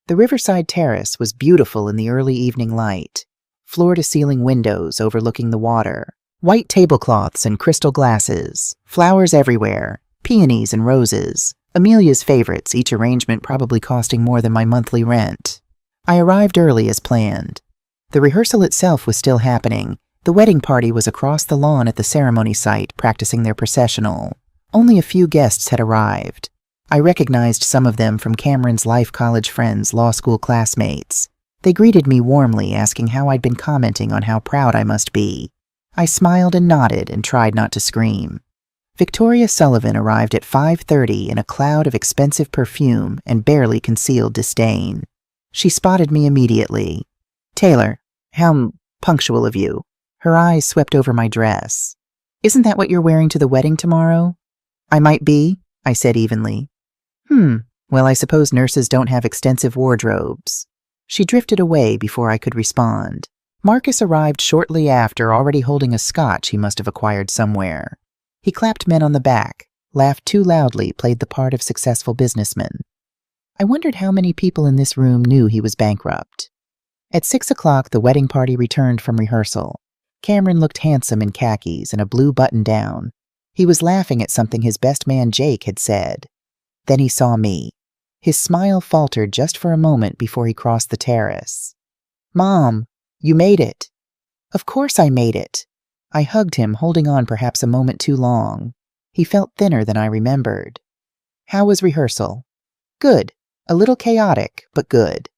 The Riverside Terrace was beautiful in the early evening light. Floor-to-ceiling windows overlooking the water, white tablecloths and crystal glasses, flowers everywhere, peonies and roses, Amelia's favorites, each arrangement probably costing more than my monthly rent. I arrived early as planned. The rehearsal itself was still happening. The wedding party was across the lawn at the ceremony site, practicing their processional. Only a few guests had arrived. I recognized some of them from Cameron's life college friends, law school classmates. They greeted me warmly, asking how I'd been commenting on how proud I must be. I smiled and nodded and tried not to scream. Victoria Sullivan arrived at 5:30 in a cloud of expensive perfume and barely concealed disdain. She spotted me immediately. "Taylor, how punctual of you." Her eyes swept over my dress. "Isn't that what you're wearing to the wedding tomorrow?" "I might be," I said evenly. Well, I suppose nurses don't have extensive wardrobes." She drifted away before I could respond. Marcus arrived shortly after, already holding a scotch he must have acquired somewhere. He clapped men on the back, laughed too loudly, played the part of successful businessman. I wondered how many people in this room knew he was bankrupt. At 6 o'clock, the wedding party returned from rehearsal. Cameron looked handsome in khakis and a blue button-down. He was laughing at something his best man Jake had said. Then he saw me. His smile faltered just for a moment before he crossed the terrace. "Mom, you made it." "Of course I made it." I hugged him, holding on perhaps a moment too long. He felt thinner than I remembered. "How was rehearsal?" "Good. A little chaotic, but good."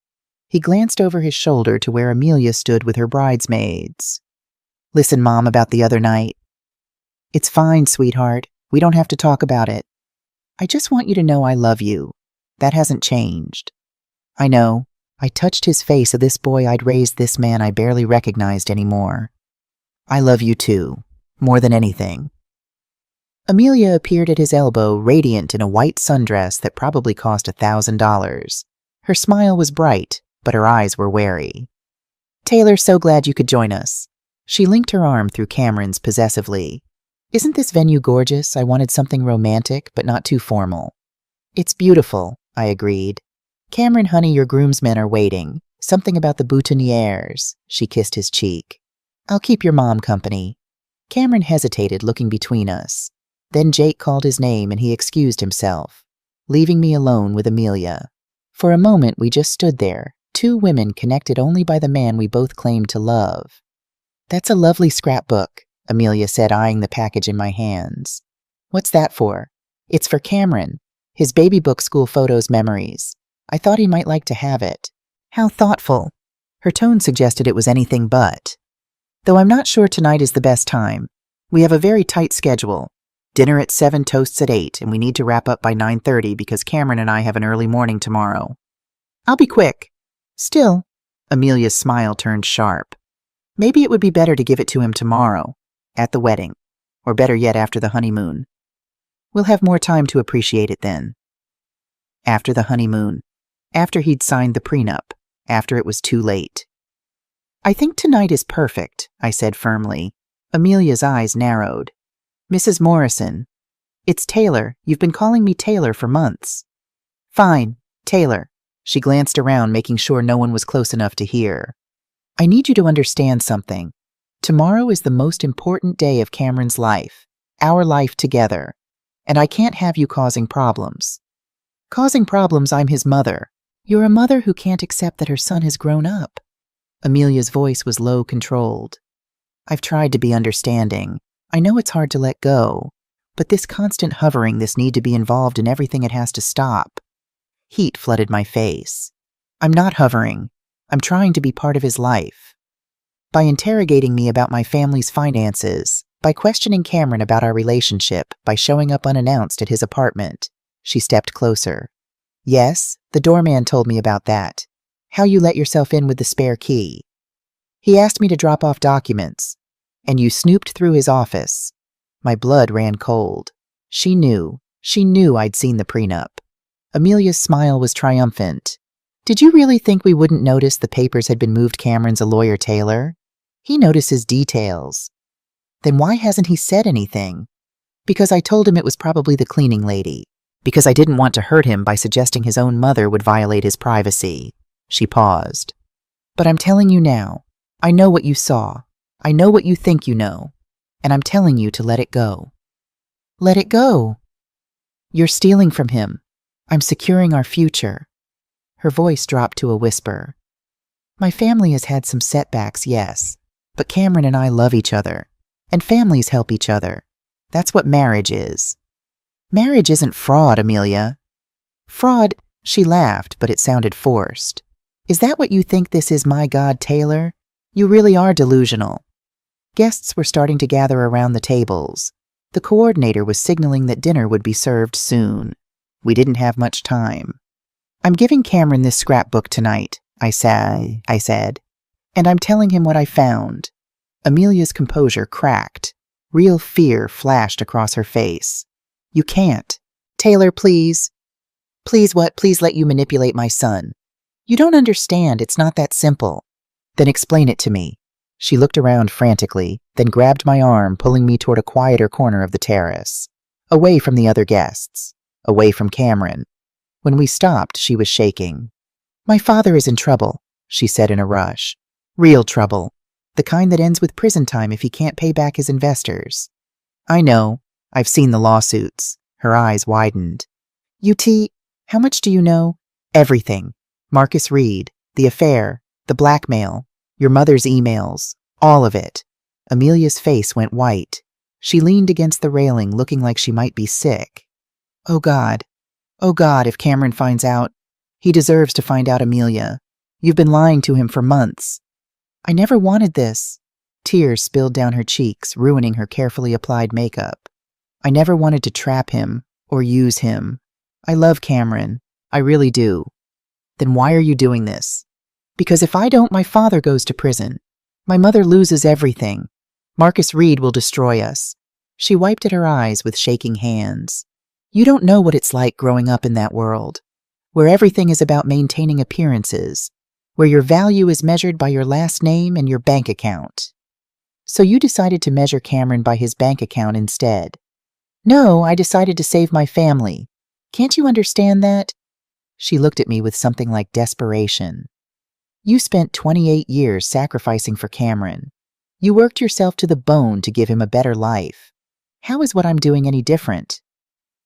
He glanced over his shoulder to where Amelia stood with her bridesmaids. "Listen, Mom, about the other night." "It's fine, sweetheart. We don't have to talk about it. I just want you to know I love you. That hasn't changed." "I know." I touched his face, of this boy I'd raised, this man I barely recognized anymore. "I love you too. More than anything." Amelia appeared at his elbow, radiant in a white sundress that probably cost $1,000. Her smile was bright, but her eyes were wary. "Taylor, so glad you could join us." She linked her arm through Cameron's possessively. "Isn't this venue gorgeous? I wanted something romantic, but not too formal." "It's beautiful," I agreed. "Cameron, honey, your groomsmen are waiting. Something about the boutonnieres." She kissed his cheek. "I'll keep your mom company." Cameron hesitated, looking between us. Then Jake called his name and he excused himself, leaving me alone with Amelia. For a moment we just stood there, 2 women connected only by the man we both claimed to love. "That's a lovely scrapbook," Amelia said, eyeing the package in my hands. "What's that for?" "It's for Cameron. His baby book, school photos, memories. I thought he might like to have it." "How thoughtful." Her tone suggested it was anything but. "Though I'm not sure tonight is the best time. We have a very tight schedule. Dinner at 7, toasts at 8, and we need to wrap up by 9:30 because Cameron and I have an early morning tomorrow." "I'll be quick." "Still," Amelia's smile turned sharp. "Maybe it would be better to give it to him tomorrow, at the wedding, or better yet, after the honeymoon. We'll have more time to appreciate it then." After the honeymoon. After he'd signed the prenup. After it was too late. "I think tonight is perfect," I said firmly. Amelia's eyes narrowed. "Mrs. Morrison." "It's Taylor. You've been calling me Taylor for months." "Fine, Taylor." She glanced around, making sure no one was close enough to hear. "I need you to understand something. Tomorrow is the most important day of Cameron's life, our life together, and I can't have you causing problems." "Causing problems? I'm his mother." "You're a mother who can't accept that her son has grown up." Amelia's voice was low, controlled. I've tried to be understanding. I know it's hard to let go, but this constant hovering, this need to be involved in everything, it has to stop. Heat flooded my face. I'm not hovering. I'm trying to be part of his life. By interrogating me about my family's finances, by questioning Cameron about our relationship, by showing up unannounced at his apartment. She stepped closer. Yes, the doorman told me about that. How you let yourself in with the spare key. He asked me to drop off documents, and you snooped through his office. My blood ran cold. She knew I'd seen the prenup. Amelia's smile was triumphant. Did you really think we wouldn't notice the papers had been moved? Cameron's a lawyer, Taylor. He notices details. Then why hasn't he said anything? Because I told him it was probably the cleaning lady. Because I didn't want to hurt him by suggesting his own mother would violate his privacy. She paused. But I'm telling you now. I know what you saw. I know what you think you know. And I'm telling you to let it go. Let it go. You're stealing from him. I'm securing our future. Her voice dropped to a whisper. My family has had some setbacks, yes, but Cameron and I love each other, and families help each other. That's what marriage is. Marriage isn't fraud, Amelia. Fraud, she laughed, but it sounded forced. Is that what you think this is? My God, Taylor? You really are delusional. Guests were starting to gather around the tables. The coordinator was signaling that dinner would be served soon. We didn't have much time. I'm giving Cameron this scrapbook tonight, I said, and I'm telling him what I found. Amelia's composure cracked. Real fear flashed across her face. You can't. Taylor, please. Please what? Please let you manipulate my son. You don't understand. It's not that simple. Then explain it to me. She looked around frantically, then grabbed my arm, pulling me toward a quieter corner of the terrace. Away from the other guests. Away from Cameron. When we stopped, she was shaking. My father is in trouble, she said in a rush. Real trouble. The kind that ends with prison time if he can't pay back his investors. I know. I've seen the lawsuits. Her eyes widened. UT, how much do you know? Everything. Marcus Reed, the affair, the blackmail, your mother's emails, all of it. Amelia's face went white. She leaned against the railing, looking like she might be sick. Oh God, if Cameron finds out. He deserves to find out, Amelia. You've been lying to him for months. I never wanted this. Tears spilled down her cheeks, ruining her carefully applied makeup. I never wanted to trap him or use him. I love Cameron. I really do. Then why are you doing this? Because if I don't, my father goes to prison. My mother loses everything. Marcus Reed will destroy us. She wiped at her eyes with shaking hands. You don't know what it's like growing up in that world, where everything is about maintaining appearances, where your value is measured by your last name and your bank account. So you decided to measure Cameron by his bank account instead. No, I decided to save my family. Can't you understand that? She looked at me with something like desperation. You spent 28 years sacrificing for Cameron. You worked yourself to the bone to give him a better life. How is what I'm doing any different?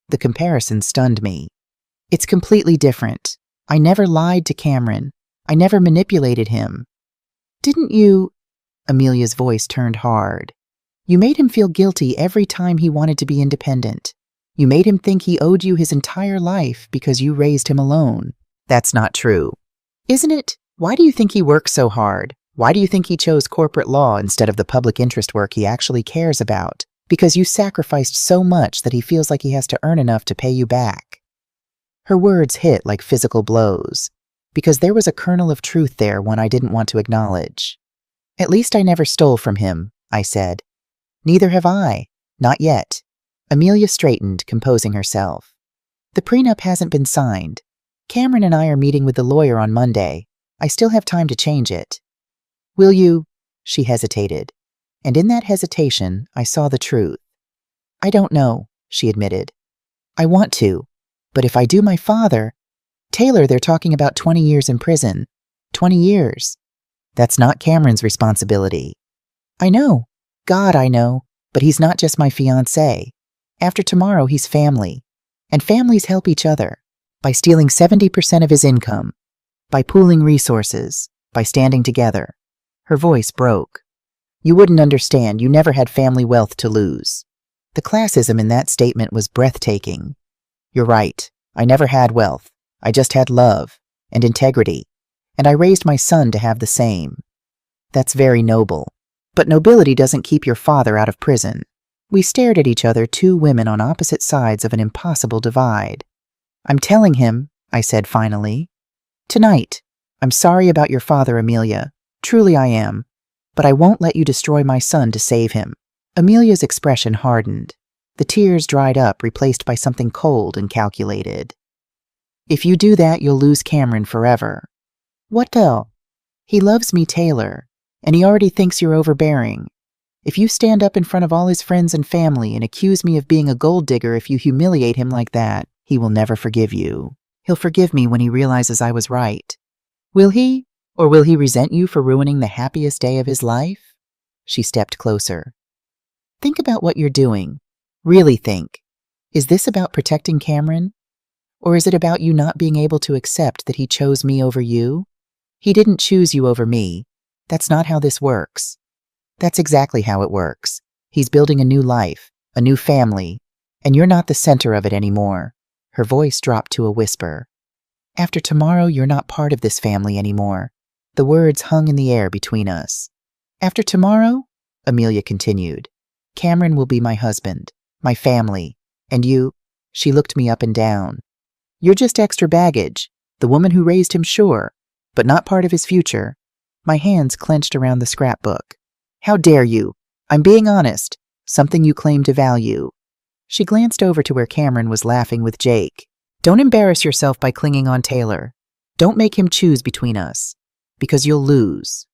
The comparison stunned me. It's completely different. I never lied to Cameron. I never manipulated him. Didn't you? Amelia's voice turned hard. You made him feel guilty every time he wanted to be independent. You made him think he owed you his entire life because you raised him alone. That's not true. Isn't it? Why do you think he works so hard? Why do you think he chose corporate law instead of the public interest work he actually cares about? Because you sacrificed so much that he feels like he has to earn enough to pay you back. Her words hit like physical blows, because there was a kernel of truth there, one I didn't want to acknowledge. At least I never stole from him, I said. Neither have I. Not yet. Amelia straightened, composing herself. The prenup hasn't been signed. Cameron and I are meeting with the lawyer on Monday. I still have time to change it. Will you? She hesitated. And in that hesitation, I saw the truth. I don't know, she admitted. I want to, but if I do, my father... Taylor, they're talking about 20 years in prison. 20 years. That's not Cameron's responsibility. I know. God, I know. But he's not just my fiancé. After tomorrow, he's family. And families help each other. By stealing 70% of his income. By pooling resources. By standing together. Her voice broke. You wouldn't understand. You never had family wealth to lose. The classism in that statement was breathtaking. You're right. I never had wealth. I just had love and integrity, and I raised my son to have the same. That's very noble. But nobility doesn't keep your father out of prison. We stared at each other, two women on opposite sides of an impossible divide. I'm telling him, I said finally. Tonight. I'm sorry about your father, Amelia. Truly I am. But I won't let you destroy my son to save him. Amelia's expression hardened. The tears dried up, replaced by something cold and calculated. If you do that, you'll lose Cameron forever. What the? He loves me, Taylor, and he already thinks you're overbearing. If you stand up in front of all his friends and family and accuse me of being a gold digger, if you humiliate him like that, he will never forgive you. He'll forgive me when he realizes I was right. Will he? Or will he resent you for ruining the happiest day of his life? She stepped closer. Think about what you're doing. Really think. Is this about protecting Cameron? Or is it about you not being able to accept that he chose me over you? He didn't choose you over me. That's not how this works. That's exactly how it works. He's building a new life, a new family, and you're not the center of it anymore. Her voice dropped to a whisper. After tomorrow, you're not part of this family anymore. The words hung in the air between us. After tomorrow, Amelia continued, Cameron will be my husband, my family, and you, she looked me up and down. You're just extra baggage, the woman who raised him, sure, but not part of his future. My hands clenched around the scrapbook. How dare you? I'm being honest, something you claim to value. She glanced over to where Cameron was laughing with Jake. Don't embarrass yourself by clinging on Taylor. Don't make him choose between us, because you'll lose.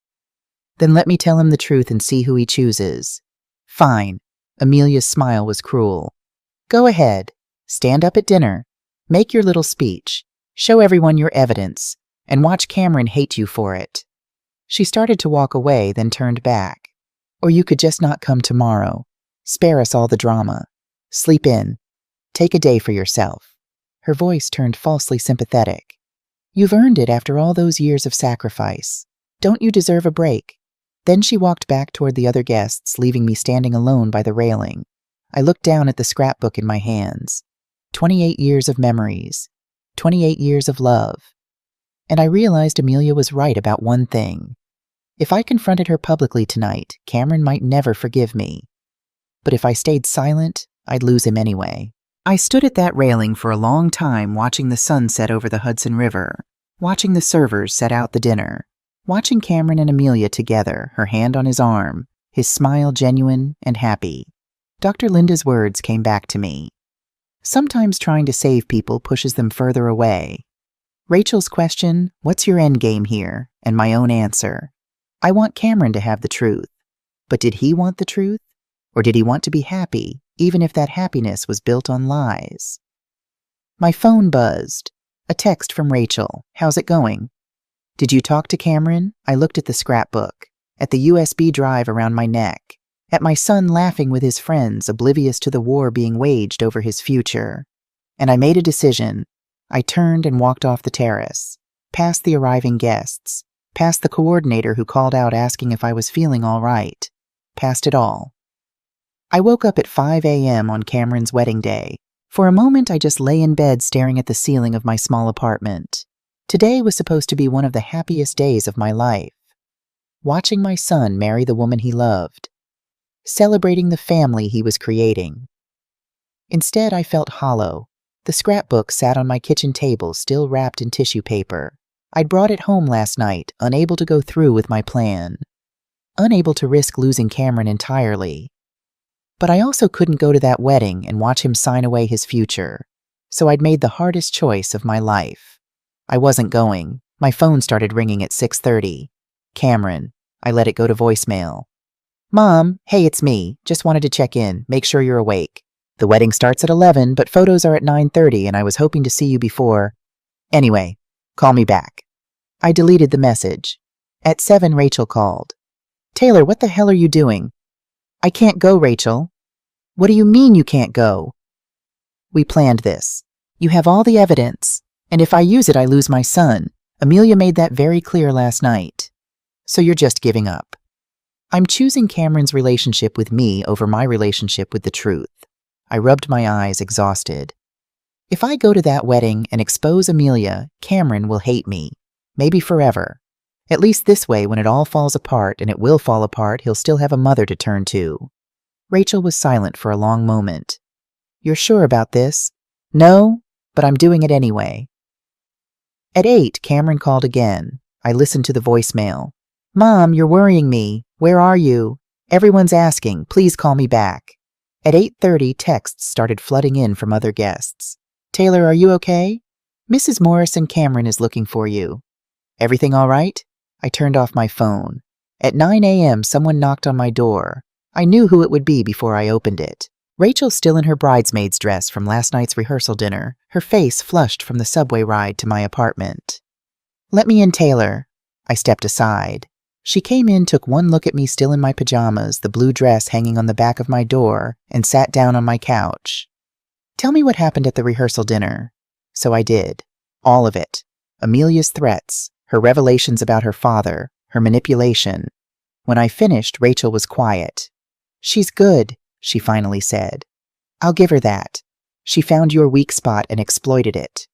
Then let me tell him the truth and see who he chooses. Fine. Amelia's smile was cruel. Go ahead. Stand up at dinner. Make your little speech. Show everyone your evidence, and watch Cameron hate you for it. She started to walk away, then turned back. Or you could just not come tomorrow. Spare us all the drama. Sleep in. Take a day for yourself. Her voice turned falsely sympathetic. You've earned it after all those years of sacrifice. Don't you deserve a break? Then she walked back toward the other guests, leaving me standing alone by the railing. I looked down at the scrapbook in my hands. 28 years of memories. 28 years of love. And I realized Amelia was right about one thing. If I confronted her publicly tonight, Cameron might never forgive me. But if I stayed silent, I'd lose him anyway. I stood at that railing for a long time, watching the sun set over the Hudson River, watching the servers set out the dinner, watching Cameron and Amelia together, her hand on his arm, his smile genuine and happy. Dr. Linda's words came back to me. Sometimes trying to save people pushes them further away. Rachel's question, what's your end game here? And my own answer. I want Cameron to have the truth. But did he want the truth? Or did he want to be happy, even if that happiness was built on lies? My phone buzzed. A text from Rachel. How's it going? Did you talk to Cameron? I looked at the scrapbook, at the USB drive around my neck, at my son laughing with his friends, oblivious to the war being waged over his future. And I made a decision. I turned and walked off the terrace, past the arriving guests, past the coordinator who called out asking if I was feeling all right, past it all. I woke up at 5 a.m. on Cameron's wedding day. For a moment, I just lay in bed staring at the ceiling of my small apartment. Today was supposed to be one of the happiest days of my life. Watching my son marry the woman he loved. Celebrating the family he was creating. Instead, I felt hollow. The scrapbook sat on my kitchen table, still wrapped in tissue paper. I'd brought it home last night, unable to go through with my plan. Unable to risk losing Cameron entirely. But I also couldn't go to that wedding and watch him sign away his future. So I'd made the hardest choice of my life. I wasn't going. My phone started ringing at 6:30. Cameron. I let it go to voicemail. Mom, hey, it's me. Just wanted to check in, make sure you're awake. The wedding starts at 11, but photos are at 9:30, and I was hoping to see you before. Anyway, call me back. I deleted the message. At 7, Rachel called. Taylor, what the hell are you doing? I can't go, Rachel. What do you mean you can't go? We planned this. You have all the evidence, and if I use it, I lose my son. Amelia made that very clear last night. So you're just giving up. I'm choosing Cameron's relationship with me over my relationship with the truth. I rubbed my eyes, exhausted. If I go to that wedding and expose Amelia, Cameron will hate me. Maybe forever. At least this way, when it all falls apart, and it will fall apart, he'll still have a mother to turn to. Rachel was silent for a long moment. You're sure about this? No, but I'm doing it anyway. At 8, Cameron called again. I listened to the voicemail. Mom, you're worrying me. Where are you? Everyone's asking. Please call me back. At 8:30, texts started flooding in from other guests. Taylor, are you okay? Mrs. Morrison Cameron is looking for you. Everything all right? I turned off my phone. At 9 a.m., someone knocked on my door. I knew who it would be before I opened it. Rachel, still in her bridesmaid's dress from last night's rehearsal dinner, her face flushed from the subway ride to my apartment. Let me in, Taylor. I stepped aside. She came in, took one look at me still in my pajamas, the blue dress hanging on the back of my door, and sat down on my couch. Tell me what happened at the rehearsal dinner. So I did. All of it. Amelia's threats, her revelations about her father, her manipulation. When I finished, Rachel was quiet. She's good, she finally said. I'll give her that. She found your weak spot and exploited it.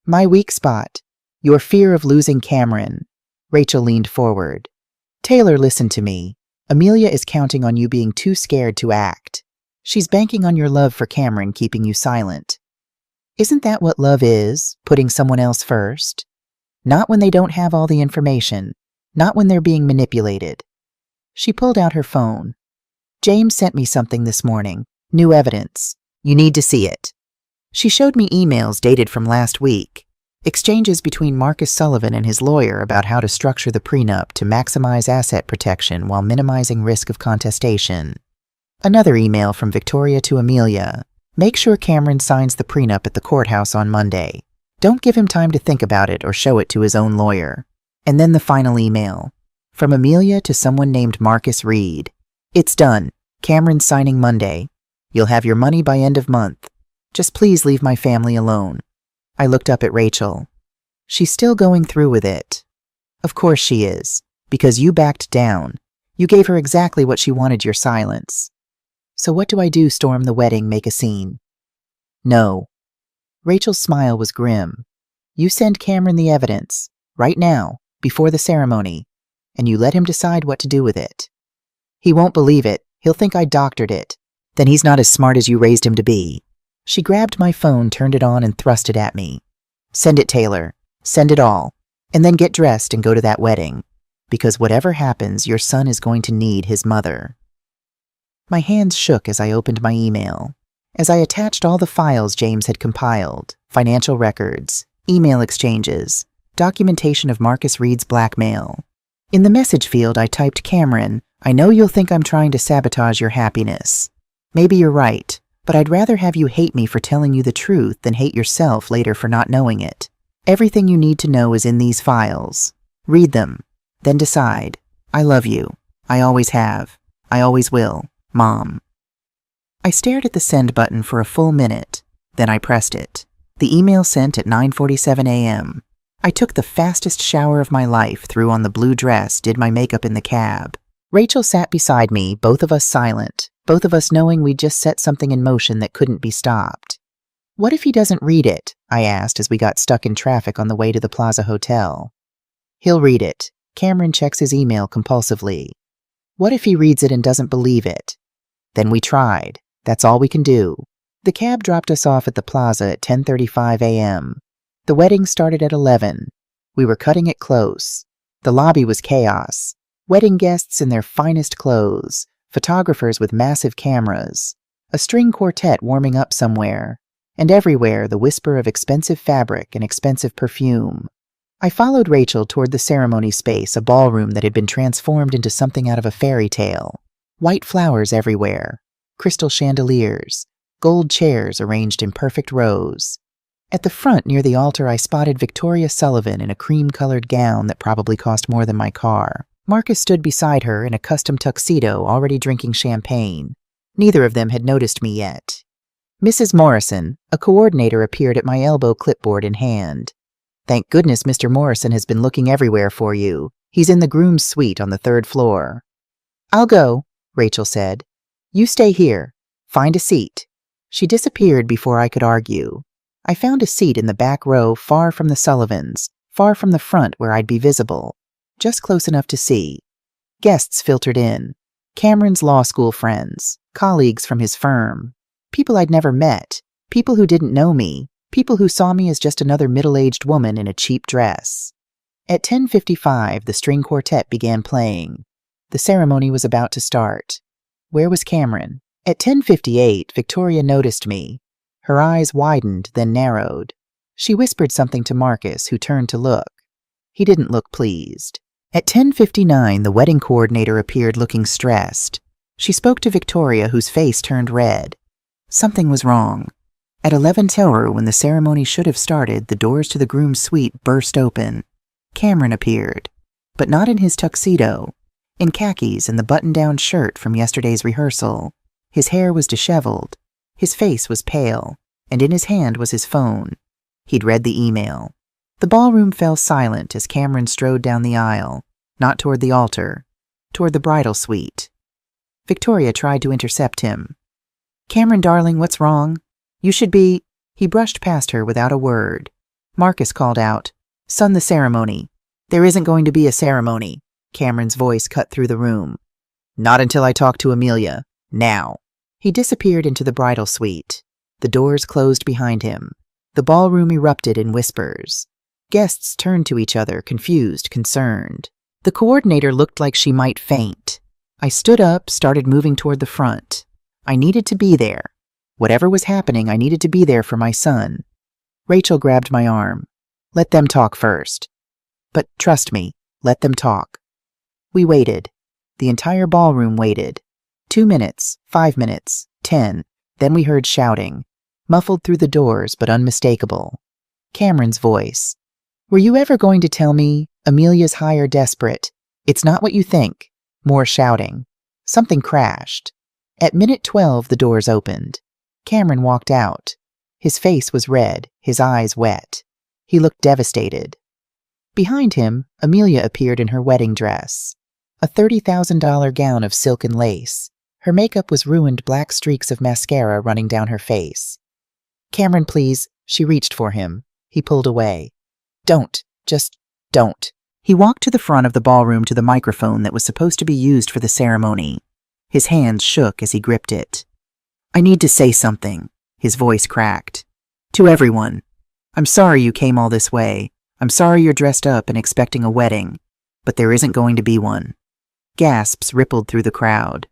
My weak spot? Your fear of losing Cameron. Rachel leaned forward. Taylor, listen to me. Amelia is counting on you being too scared to act. She's banking on your love for Cameron keeping you silent. Isn't that what love is, putting someone else first? Not when they don't have all the information, not when they're being manipulated. She pulled out her phone. James sent me something this morning. New evidence. You need to see it. She showed me emails dated from last week. Exchanges between Marcus Sullivan and his lawyer about how to structure the prenup to maximize asset protection while minimizing risk of contestation. Another email from Victoria to Amelia. Make sure Cameron signs the prenup at the courthouse on Monday. Don't give him time to think about it or show it to his own lawyer. And then the final email. From Amelia to someone named Marcus Reed. It's done. Cameron's signing Monday. You'll have your money by end of month. Just please leave my family alone. I looked up at Rachel. She's still going through with it. Of course she is. Because you backed down. You gave her exactly what she wanted, your silence. So what do I do? Storm the wedding, make a scene? No. Rachel's smile was grim. You send Cameron the evidence, right now, before the ceremony, and you let him decide what to do with it. He won't believe it. He'll think I doctored it. Then he's not as smart as you raised him to be. She grabbed my phone, turned it on, and thrust it at me. Send it, Taylor. Send it all. And then get dressed and go to that wedding. Because whatever happens, your son is going to need his mother. My hands shook as I opened my email. As I attached all the files James had compiled, financial records, email exchanges, documentation of Marcus Reed's blackmail. In the message field, I typed, Cameron, I know you'll think I'm trying to sabotage your happiness. Maybe you're right, but I'd rather have you hate me for telling you the truth than hate yourself later for not knowing it. Everything you need to know is in these files. Read them, then decide. I love you. I always have. I always will. Mom. I stared at the send button for a full minute. Then I pressed it. The email sent at 9:47 a.m. I took the fastest shower of my life, threw on the blue dress, did my makeup in the cab. Rachel sat beside me, both of us silent, both of us knowing we'd just set something in motion that couldn't be stopped. What if he doesn't read it? I asked as we got stuck in traffic on the way to the Plaza Hotel. He'll read it. Cameron checks his email compulsively. What if he reads it and doesn't believe it? Then we tried. That's all we can do. The cab dropped us off at the plaza at 10:35 a.m. The wedding started at 11. We were cutting it close. The lobby was chaos. Wedding guests in their finest clothes, photographers with massive cameras, a string quartet warming up somewhere, and everywhere the whisper of expensive fabric and expensive perfume. I followed Rachel toward the ceremony space, a ballroom that had been transformed into something out of a fairy tale. White flowers everywhere, crystal chandeliers, gold chairs arranged in perfect rows. At the front near the altar I spotted Victoria Sullivan in a cream-colored gown that probably cost more than my car. Marcus stood beside her in a custom tuxedo, already drinking champagne. Neither of them had noticed me yet. Mrs. Morrison, a coordinator, appeared at my elbow, clipboard in hand. Thank goodness Mr. Morrison has been looking everywhere for you. He's in the groom's suite on the 3rd floor. I'll go, Rachel said. You stay here. Find a seat. She disappeared before I could argue. I found a seat in the back row, far from the Sullivans, far from the front where I'd be visible, just close enough to see. Guests filtered in. Cameron's law school friends, colleagues from his firm, people I'd never met, people who didn't know me, people who saw me as just another middle-aged woman in a cheap dress. At 10:55, the string quartet began playing. The ceremony was about to start. Where was Cameron? At 10:58, Victoria noticed me. Her eyes widened, then narrowed. She whispered something to Marcus, who turned to look. He didn't look pleased. At 10:59, the wedding coordinator appeared looking stressed. She spoke to Victoria, whose face turned red. Something was wrong. At 11:10, when the ceremony should have started, the doors to the groom's suite burst open. Cameron appeared, but not in his tuxedo. In khakis and the button-down shirt from yesterday's rehearsal. His hair was disheveled. His face was pale, and in his hand was his phone. He'd read the email. The ballroom fell silent as Cameron strode down the aisle, not toward the altar, toward the bridal suite. Victoria tried to intercept him. Cameron, darling, what's wrong? You should be... He brushed past her without a word. Marcus called out, Son, the ceremony. There isn't going to be a ceremony. Cameron's voice cut through the room. Not until I talk to Amelia. Now. He disappeared into the bridal suite. The doors closed behind him. The ballroom erupted in whispers. Guests turned to each other, confused, concerned. The coordinator looked like she might faint. I stood up, started moving toward the front. I needed to be there. Whatever was happening, I needed to be there for my son. Rachel grabbed my arm. Let them talk first. But trust me, let them talk. We waited. The entire ballroom waited. 2 minutes, 5 minutes, 10. Then we heard shouting, muffled through the doors but unmistakable. Cameron's voice. Were you ever going to tell me Amelia's high or desperate? It's not what you think. More shouting. Something crashed. At minute 12, the doors opened. Cameron walked out. His face was red, his eyes wet. He looked devastated. Behind him, Amelia appeared in her wedding dress. A $30,000 gown of silk and lace. Her makeup was ruined, black streaks of mascara running down her face. Cameron, please. She reached for him. He pulled away. Don't. Just don't. He walked to the front of the ballroom to the microphone that was supposed to be used for the ceremony. His hands shook as he gripped it. I need to say something. His voice cracked. To everyone. I'm sorry you came all this way. I'm sorry you're dressed up and expecting a wedding. But there isn't going to be one. Gasps rippled through the crowd.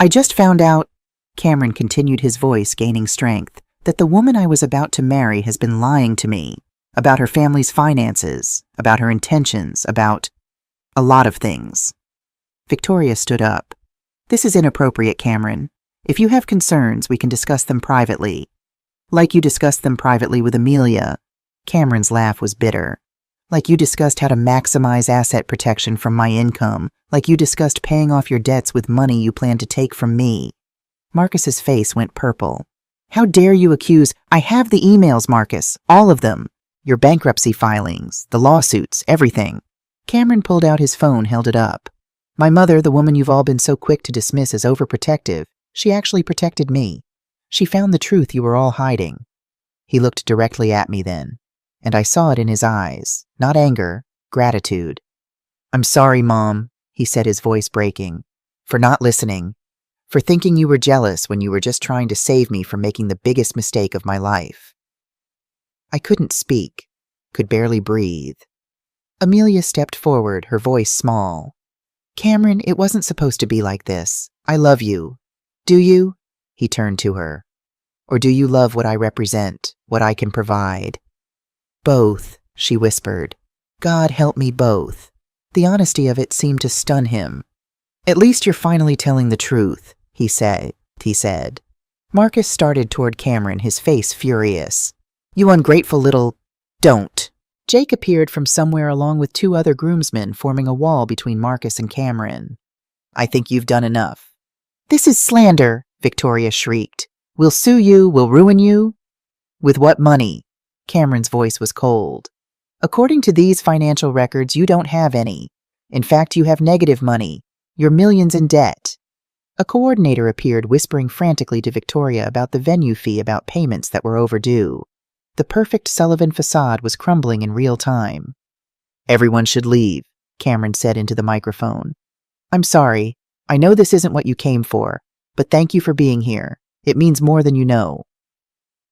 I just found out, Cameron continued, his voice gaining strength, that the woman I was about to marry has been lying to me. About her family's finances, about her intentions, about a lot of things. Victoria stood up. This is inappropriate, Cameron. If you have concerns, we can discuss them privately. Like you discussed them privately with Amelia. Cameron's laugh was bitter. Like you discussed how to maximize asset protection from my income. Like you discussed paying off your debts with money you plan to take from me. Marcus's face went purple. How dare you accuse... I have the emails, Marcus. All of them. Your bankruptcy filings, the lawsuits, everything. Cameron pulled out his phone, held it up. My mother, the woman you've all been so quick to dismiss as overprotective, she actually protected me. She found the truth you were all hiding. He looked directly at me then, and I saw it in his eyes, not anger, gratitude. I'm sorry, Mom, he said, his voice breaking, for not listening, for thinking you were jealous when you were just trying to save me from making the biggest mistake of my life. I couldn't speak, could barely breathe. Amelia stepped forward, her voice small. Cameron, it wasn't supposed to be like this. I love you. Do you? He turned to her. Or do you love what I represent, what I can provide? Both, she whispered. God help me, both. The honesty of it seemed to stun him. At least you're finally telling the truth, he said. Marcus started toward Cameron, his face furious. You ungrateful little... Don't. Jake appeared from somewhere along with 2 other groomsmen, forming a wall between Marcus and Cameron. I think you've done enough. This is slander, Victoria shrieked. We'll sue you, we'll ruin you. With what money? Cameron's voice was cold. According to these financial records, you don't have any. In fact, you have negative money. You're millions in debt. A coordinator appeared, whispering frantically to Victoria about the venue fee, about payments that were overdue. The perfect Sullivan facade was crumbling in real time. Everyone should leave, Cameron said into the microphone. I'm sorry. I know this isn't what you came for, but thank you for being here. It means more than you know.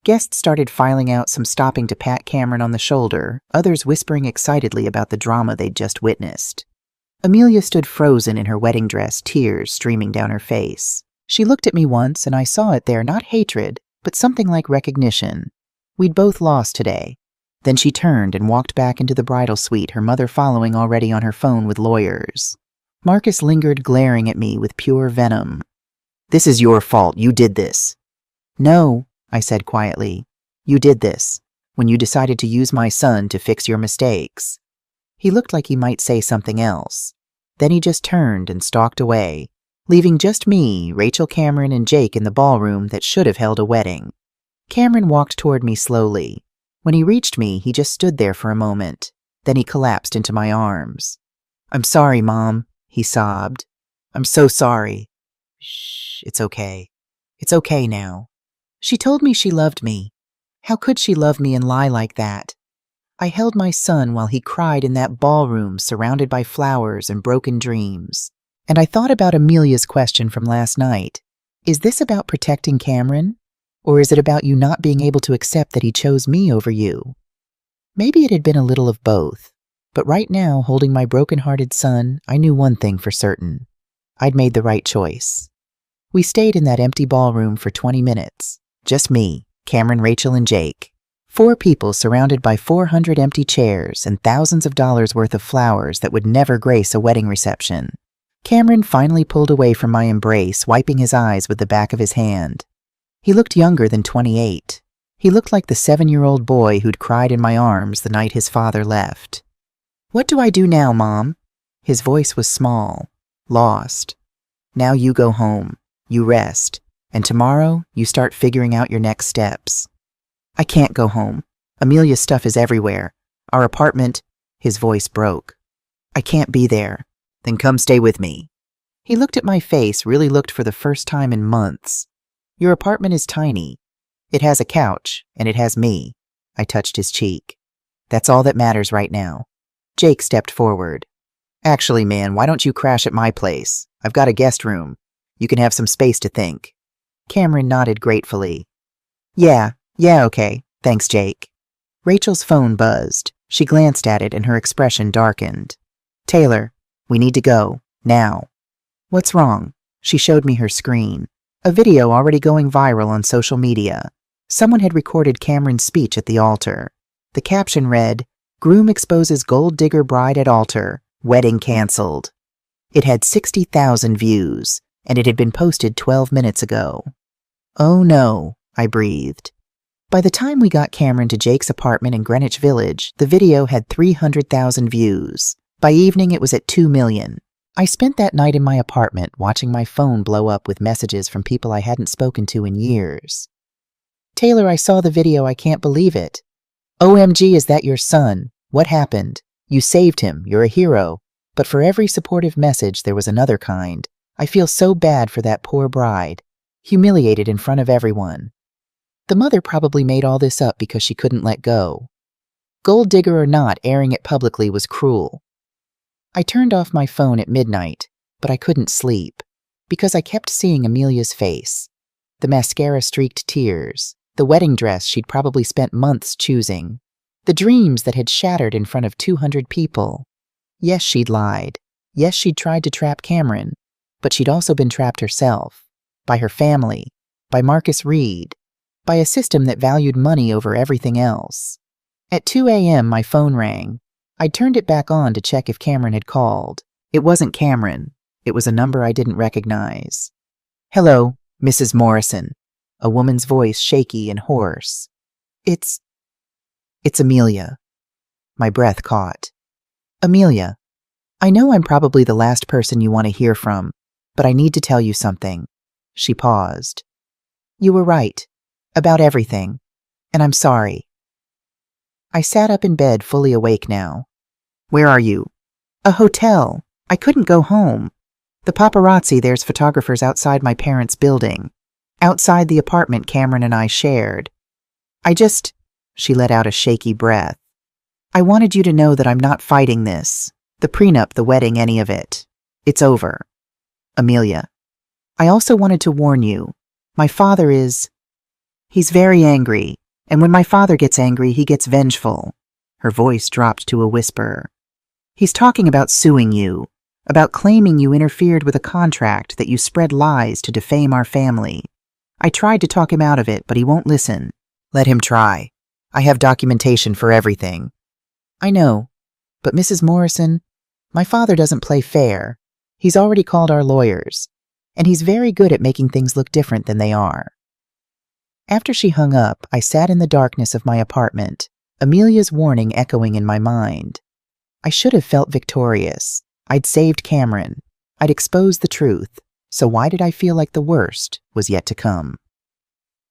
Guests started filing out, some stopping to pat Cameron on the shoulder, others whispering excitedly about the drama they'd just witnessed. Amelia stood frozen in her wedding dress, tears streaming down her face. She looked at me once, and I saw it there, not hatred, but something like recognition. We'd both lost today. Then she turned and walked back into the bridal suite, her mother following, already on her phone with lawyers. Marcus lingered, glaring at me with pure venom. This is your fault. You did this. No, I said quietly. You did this, when you decided to use my son to fix your mistakes. He looked like he might say something else. Then he just turned and stalked away, leaving just me, Rachel, Cameron, and Jake in the ballroom that should have held a wedding. Cameron walked toward me slowly. When he reached me, he just stood there for a moment. Then he collapsed into my arms. I'm sorry, Mom, he sobbed. I'm so sorry. Shh, it's okay. It's okay now. She told me she loved me. How could she love me and lie like that? I held my son while he cried in that ballroom, surrounded by flowers and broken dreams. And I thought about Amelia's question from last night. Is this about protecting Cameron? Or is it about you not being able to accept that he chose me over you? Maybe it had been a little of both. But right now, holding my broken-hearted son, I knew one thing for certain. I'd made the right choice. We stayed in that empty ballroom for 20 minutes. Just me, Cameron, Rachel, and Jake. 4 people surrounded by 400 empty chairs and thousands of dollars worth of flowers that would never grace a wedding reception. Cameron finally pulled away from my embrace, wiping his eyes with the back of his hand. He looked younger than 28. He looked like the 7-year-old boy who'd cried in my arms the night his father left. What do I do now, Mom? His voice was small, lost. Now you go home, you rest, and tomorrow you start figuring out your next steps. I can't go home. Amelia's stuff is everywhere. Our apartment, his voice broke. I can't be there. Then come stay with me. He looked at my face, really looked for the first time in months. Your apartment is tiny. It has a couch, and it has me. I touched his cheek. That's all that matters right now. Jake stepped forward. Actually, man, why don't you crash at my place? I've got a guest room. You can have some space to think. Cameron nodded gratefully. Yeah, okay. Thanks, Jake. Rachel's phone buzzed. She glanced at it and her expression darkened. Taylor, we need to go. Now. What's wrong? She showed me her screen. A video already going viral on social media. Someone had recorded Cameron's speech at the altar. The caption read, Groom exposes gold digger bride at altar. Wedding canceled. It had 60,000 views, and it had been posted 12 minutes ago. Oh no, I breathed. By the time we got Cameron to Jake's apartment in Greenwich Village, the video had 300,000 views. By evening, it was at 2 million. I spent that night in my apartment watching my phone blow up with messages from people I hadn't spoken to in years. Taylor, I saw the video. I can't believe it. OMG, is that your son? What happened? You saved him. You're a hero. But for every supportive message, there was another kind. I feel so bad for that poor bride. Humiliated in front of everyone. The mother probably made all this up because she couldn't let go. Gold digger or not, airing it publicly was cruel. I turned off my phone at midnight, but I couldn't sleep, because I kept seeing Amelia's face. The mascara-streaked tears, the wedding dress she'd probably spent months choosing, the dreams that had shattered in front of 200 people. Yes, she'd lied. Yes, she'd tried to trap Cameron, but she'd also been trapped herself, by her family, by Marcus Reed, by a system that valued money over everything else. At 2 a.m., my phone rang. I turned it back on to check if Cameron had called. It wasn't Cameron. It was a number I didn't recognize. Hello, Mrs. Morrison. A woman's voice, shaky and hoarse. It's Amelia. My breath caught. Amelia, I know I'm probably the last person you want to hear from, but I need to tell you something. She paused. You were right. About everything. And I'm sorry. I sat up in bed, fully awake now. Where are you? A hotel. I couldn't go home. The paparazzi, there's photographers outside my parents' building. Outside the apartment Cameron and I shared. She let out a shaky breath. I wanted you to know that I'm not fighting this. The prenup, the wedding, any of it. It's over. Amelia. I also wanted to warn you. My father he's very angry. And when my father gets angry, he gets vengeful. Her voice dropped to a whisper. He's talking about suing you. About claiming you interfered with a contract, that you spread lies to defame our family. I tried to talk him out of it, but he won't listen. Let him try. I have documentation for everything. I know. But Mrs. Morrison, my father doesn't play fair. He's already called our lawyers. And he's very good at making things look different than they are. After she hung up, I sat in the darkness of my apartment, Amelia's warning echoing in my mind. I should have felt victorious. I'd saved Cameron. I'd exposed the truth. So why did I feel like the worst was yet to come?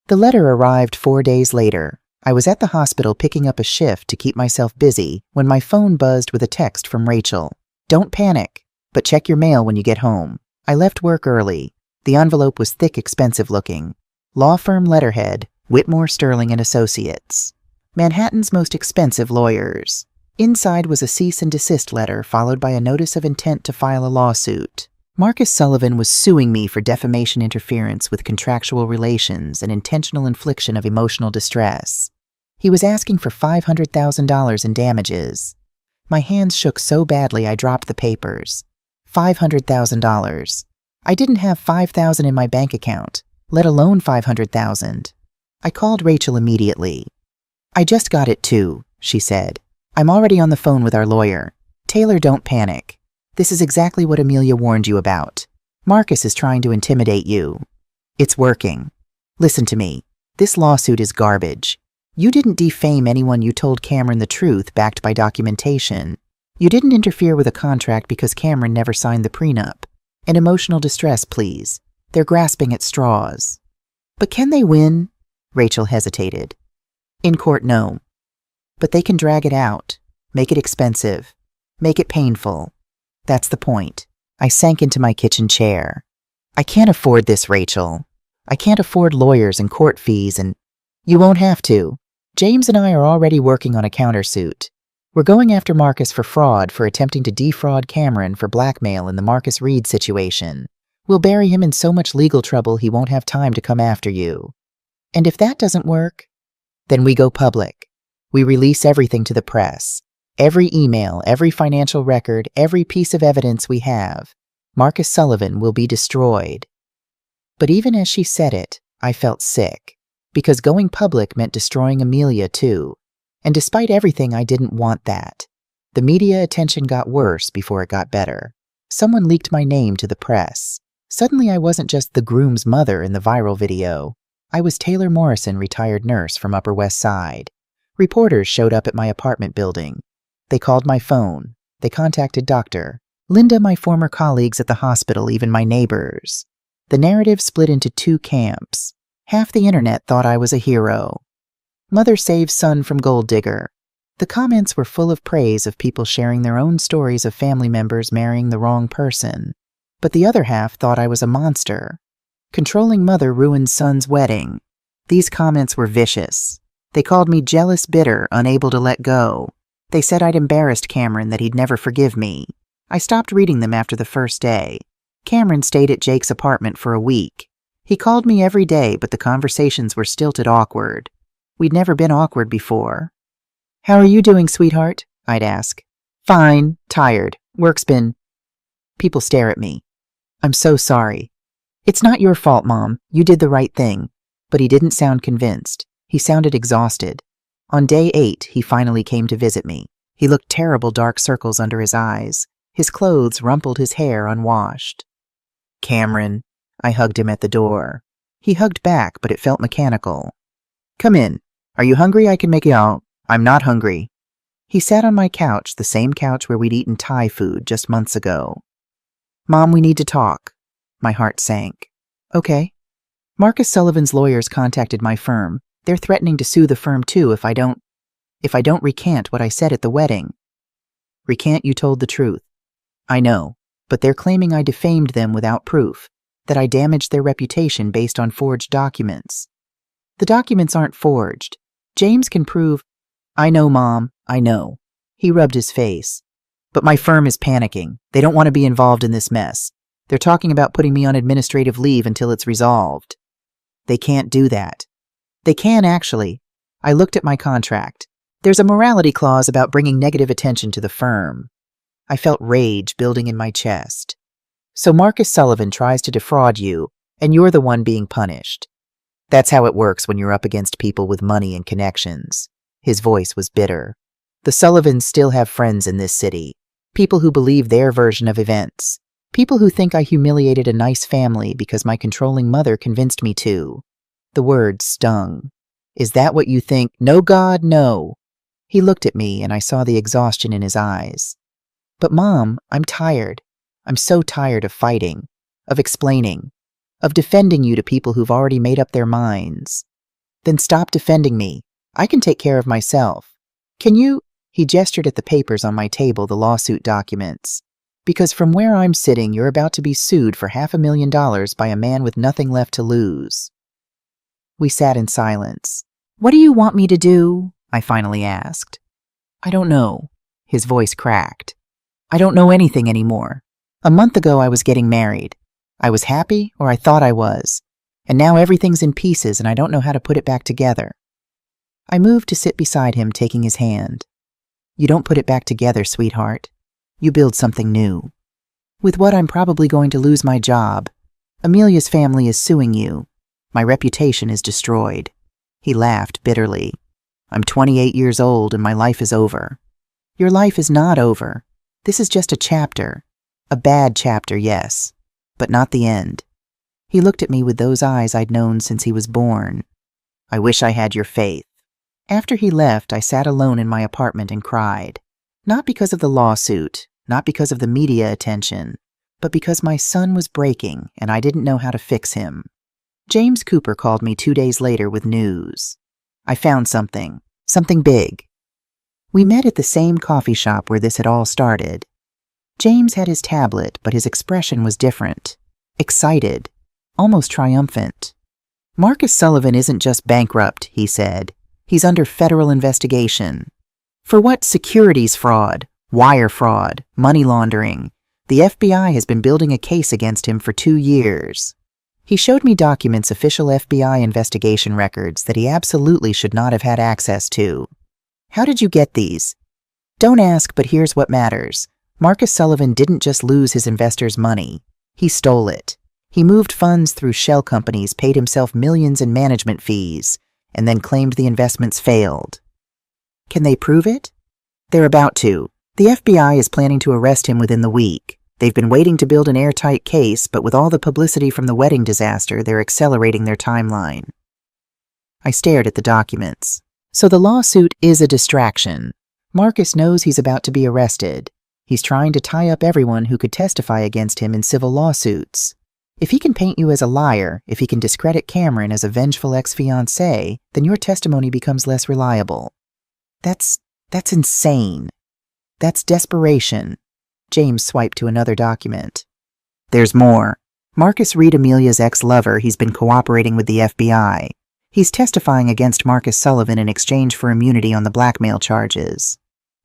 The letter arrived 4 days later. I was at the hospital picking up a shift to keep myself busy when my phone buzzed with a text from Rachel. Don't panic, but check your mail when you get home. I left work early. The envelope was thick, expensive looking. Law firm letterhead, Whitmore, Sterling and Associates. Manhattan's most expensive lawyers. Inside was a cease and desist letter followed by a notice of intent to file a lawsuit. Marcus Sullivan was suing me for defamation, interference with contractual relations, and intentional infliction of emotional distress. He was asking for $500,000 in damages. My hands shook so badly I dropped the papers. $500,000. I didn't have $5,000 in my bank account, let alone $500,000. I called Rachel immediately. I just got it too, she said. I'm already on the phone with our lawyer. Taylor, don't panic. This is exactly what Amelia warned you about. Marcus is trying to intimidate you. It's working. Listen to me. This lawsuit is garbage. You didn't defame anyone. You told Cameron the truth backed by documentation. You didn't interfere with a contract because Cameron never signed the prenup. And emotional distress, please. They're grasping at straws. But can they win? Rachel hesitated. In court, no. But they can drag it out, make it expensive, make it painful. That's the point. I sank into my kitchen chair. I can't afford this, Rachel. I can't afford lawyers and court fees and... You won't have to. James and I are already working on a countersuit. We're going after Marcus for fraud for attempting to defraud Cameron for blackmail in the Marcus Reed situation. We'll bury him in so much legal trouble he won't have time to come after you. And if that doesn't work, then we go public. We release everything to the press. Every email, every financial record, every piece of evidence we have. Marcus Sullivan will be destroyed. But even as she said it, I felt sick. Because going public meant destroying Amelia too. And despite everything, I didn't want that. The media attention got worse before it got better. Someone leaked my name to the press. Suddenly I wasn't just the groom's mother in the viral video. I was Taylor Morrison, retired nurse from Upper West Side. Reporters showed up at my apartment building. They called my phone. They contacted Dr. Linda, my former colleagues at the hospital, even my neighbors. The narrative split into two camps. Half the internet thought I was a hero. Mother saves son from gold digger. The comments were full of praise of people sharing their own stories of family members marrying the wrong person. But the other half thought I was a monster. Controlling mother ruined son's wedding. These comments were vicious. They called me jealous, bitter, unable to let go. They said I'd embarrassed Cameron, that he'd never forgive me. I stopped reading them after the first day. Cameron stayed at Jake's apartment for a week. He called me every day, but the conversations were stilted, awkward. We'd never been awkward before. How are you doing, sweetheart? I'd ask. Fine, tired. Work's been... People stare at me. I'm so sorry. It's not your fault, Mom. You did the right thing. But he didn't sound convinced. He sounded exhausted. On day 8, he finally came to visit me. He looked terrible, dark circles under his eyes. His clothes rumpled, his hair unwashed. Cameron. I hugged him at the door. He hugged back, but it felt mechanical. Come in. Are you hungry? I can make it out. I'm not hungry. He sat on my couch, the same couch where we'd eaten Thai food just months ago. Mom, we need to talk. My heart sank. Okay. Marcus Sullivan's lawyers contacted my firm. They're threatening to sue the firm too if I don't recant what I said at the wedding. Recant you told the truth. I know, but they're claiming I defamed them without proof, that I damaged their reputation based on forged documents. The documents aren't forged. James can prove— I know, Mom, I know. He rubbed his face. But my firm is panicking. They don't want to be involved in this mess. They're talking about putting me on administrative leave until it's resolved. They can't do that. They can, actually. I looked at my contract. There's a morality clause about bringing negative attention to the firm. I felt rage building in my chest. So Marcus Sullivan tries to defraud you, and you're the one being punished. That's how it works when you're up against people with money and connections. His voice was bitter. The Sullivans still have friends in this city. People who believe their version of events. People who think I humiliated a nice family because my controlling mother convinced me to. The words stung. Is that what you think? No, God, no. He looked at me and I saw the exhaustion in his eyes. But Mom, I'm tired. I'm so tired of fighting, of explaining, of defending you to people who've already made up their minds. Then stop defending me. I can take care of myself. Can you— He gestured at the papers on my table, the lawsuit documents. Because from where I'm sitting, you're about to be sued for $500,000 by a man with nothing left to lose. We sat in silence. What do you want me to do? I finally asked. I don't know. His voice cracked. I don't know anything anymore. A month ago I was getting married. I was happy, or I thought I was. And now everything's in pieces and I don't know how to put it back together. I moved to sit beside him, taking his hand. You don't put it back together, sweetheart. You build something new. With what I'm probably going to lose my job. Amelia's family is suing you. My reputation is destroyed. He laughed bitterly. I'm 28 years old and my life is over. Your life is not over. This is just a chapter. A bad chapter, yes, but not the end. He looked at me with those eyes I'd known since he was born. I wish I had your faith. After he left, I sat alone in my apartment and cried. Not because of the lawsuit, not because of the media attention, but because my son was breaking and I didn't know how to fix him. James Cooper called me 2 days later with news. I found something big. We met at the same coffee shop where this had all started. James had his tablet, but his expression was different. Excited, almost triumphant. Marcus Sullivan isn't just bankrupt, he said. He's under federal investigation. For what? Securities fraud, wire fraud, money laundering. The FBI has been building a case against him for 2 years. He showed me documents, official FBI investigation records that he absolutely should not have had access to. How did you get these? Don't ask, but here's what matters. Marcus Sullivan didn't just lose his investors' money. He stole it. He moved funds through shell companies, paid himself millions in management fees, and then claimed the investments failed. Can they prove it? They're about to. The FBI is planning to arrest him within the week. They've been waiting to build an airtight case, but with all the publicity from the wedding disaster, they're accelerating their timeline. I stared at the documents. So the lawsuit is a distraction. Marcus knows he's about to be arrested. He's trying to tie up everyone who could testify against him in civil lawsuits. If he can paint you as a liar, if he can discredit Cameron as a vengeful ex-fiancée, then your testimony becomes less reliable. That's insane. That's desperation. James swiped to another document. There's more. Marcus Reed, Amelia's ex-lover, he's been cooperating with the FBI. He's testifying against Marcus Sullivan in exchange for immunity on the blackmail charges.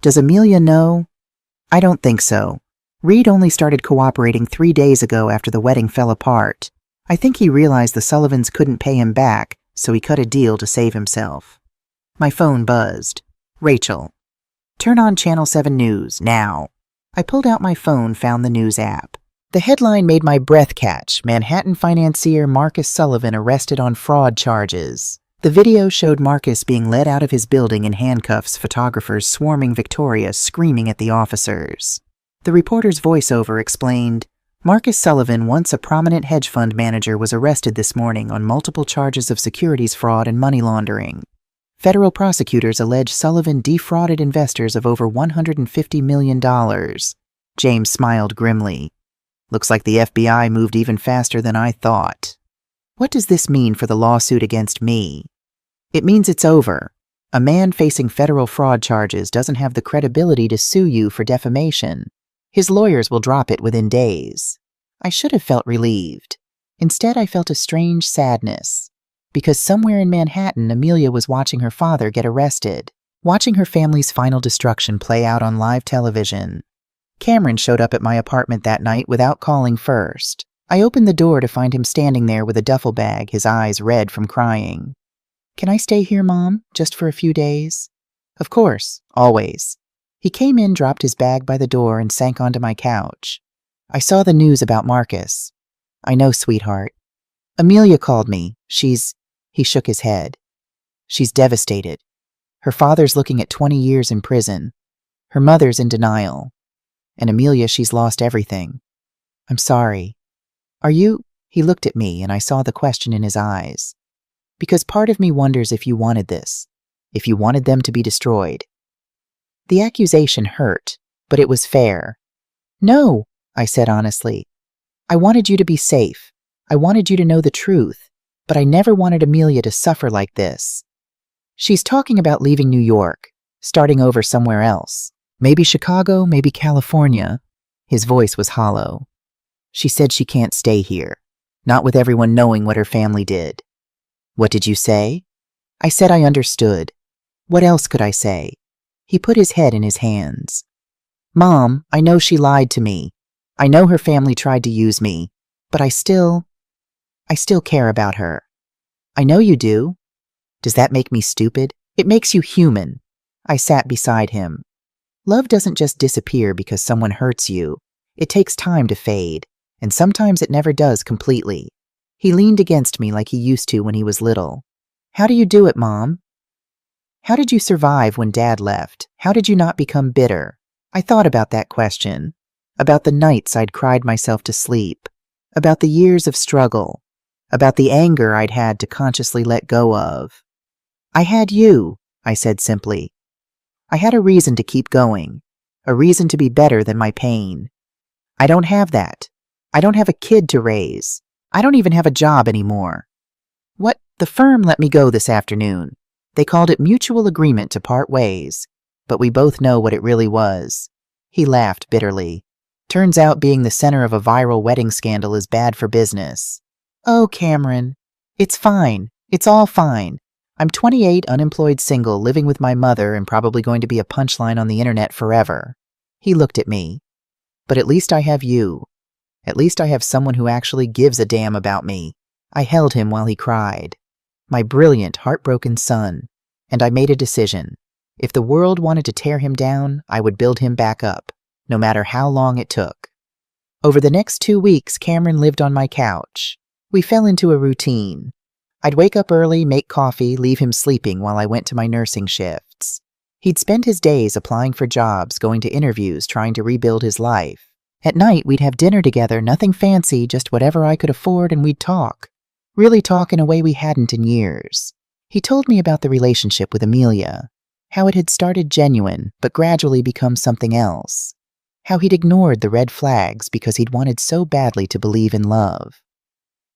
Does Amelia know? I don't think so. Reed only started cooperating 3 days ago after the wedding fell apart. I think he realized the Sullivans couldn't pay him back, so he cut a deal to save himself. My phone buzzed. Rachel. Turn on Channel 7 News, now. I pulled out my phone, found the news app. The headline made my breath catch. Manhattan financier Marcus Sullivan arrested on fraud charges. The video showed Marcus being led out of his building in handcuffs, photographers swarming Victoria, screaming at the officers. The reporter's voiceover explained, Marcus Sullivan, once a prominent hedge fund manager, was arrested this morning on multiple charges of securities fraud and money laundering. Federal prosecutors allege Sullivan defrauded investors of over $150 million. James smiled grimly. Looks like the FBI moved even faster than I thought. What does this mean for the lawsuit against me? It means it's over. A man facing federal fraud charges doesn't have the credibility to sue you for defamation. His lawyers will drop it within days. I should have felt relieved. Instead, I felt a strange sadness. Because somewhere in Manhattan, Amelia was watching her father get arrested, watching her family's final destruction play out on live television. Cameron showed up at my apartment that night without calling first. I opened the door to find him standing there with a duffel bag, his eyes red from crying. "Can I stay here, Mom, just for a few days?" "Of course, always." He came in, dropped his bag by the door, and sank onto my couch. "I saw the news about Marcus." "I know, sweetheart. Amelia called me. He shook his head. "She's devastated. Her father's looking at 20 years in prison. Her mother's in denial. And Amelia, she's lost everything. I'm sorry. Are you—" He looked at me, and I saw the question in his eyes. "Because part of me wonders if you wanted this, if you wanted them to be destroyed." The accusation hurt, but it was fair. "No," I said honestly. "I wanted you to be safe. I wanted you to know the truth, but I never wanted Amelia to suffer like this. She's talking about leaving New York, starting over somewhere else. Maybe Chicago, maybe California." His voice was hollow. "She said she can't stay here, not with everyone knowing what her family did." "What did you say?" I said I understood. What else could I say? He put his head in his hands. "Mom, I know she lied to me. I know her family tried to use me, but I still care about her." "I know you do." "Does that make me stupid?" "It makes you human." I sat beside him. Love doesn't just disappear because someone hurts you. It takes time to fade, and sometimes it never does completely. He leaned against me like he used to when he was little. "How do you do it, Mom? How did you survive when Dad left? How did you not become bitter?" I thought about that question, about the nights I'd cried myself to sleep, about the years of struggle, about the anger I'd had to consciously let go of. "I had you," I said simply. "I had a reason to keep going, a reason to be better than my pain. I don't have that. I don't have a kid to raise. I don't even have a job anymore." "What? The firm let me go this afternoon. They called it mutual agreement to part ways, but we both know what it really was." He laughed bitterly. "Turns out being the center of a viral wedding scandal is bad for business." "Oh, Cameron. It's fine. It's all fine. I'm 28, unemployed, single, living with my mother, and probably going to be a punchline on the internet forever." He looked at me. "But at least I have you. At least I have someone who actually gives a damn about me." I held him while he cried. My brilliant, heartbroken son. And I made a decision. If the world wanted to tear him down, I would build him back up, no matter how long it took. Over the next 2 weeks, Cameron lived on my couch. We fell into a routine. I'd wake up early, make coffee, leave him sleeping while I went to my nursing shifts. He'd spend his days applying for jobs, going to interviews, trying to rebuild his life. At night, we'd have dinner together, nothing fancy, just whatever I could afford, and we'd talk. Really talk in a way we hadn't in years. He told me about the relationship with Amelia, how it had started genuine, but gradually become something else. How he'd ignored the red flags because he'd wanted so badly to believe in love.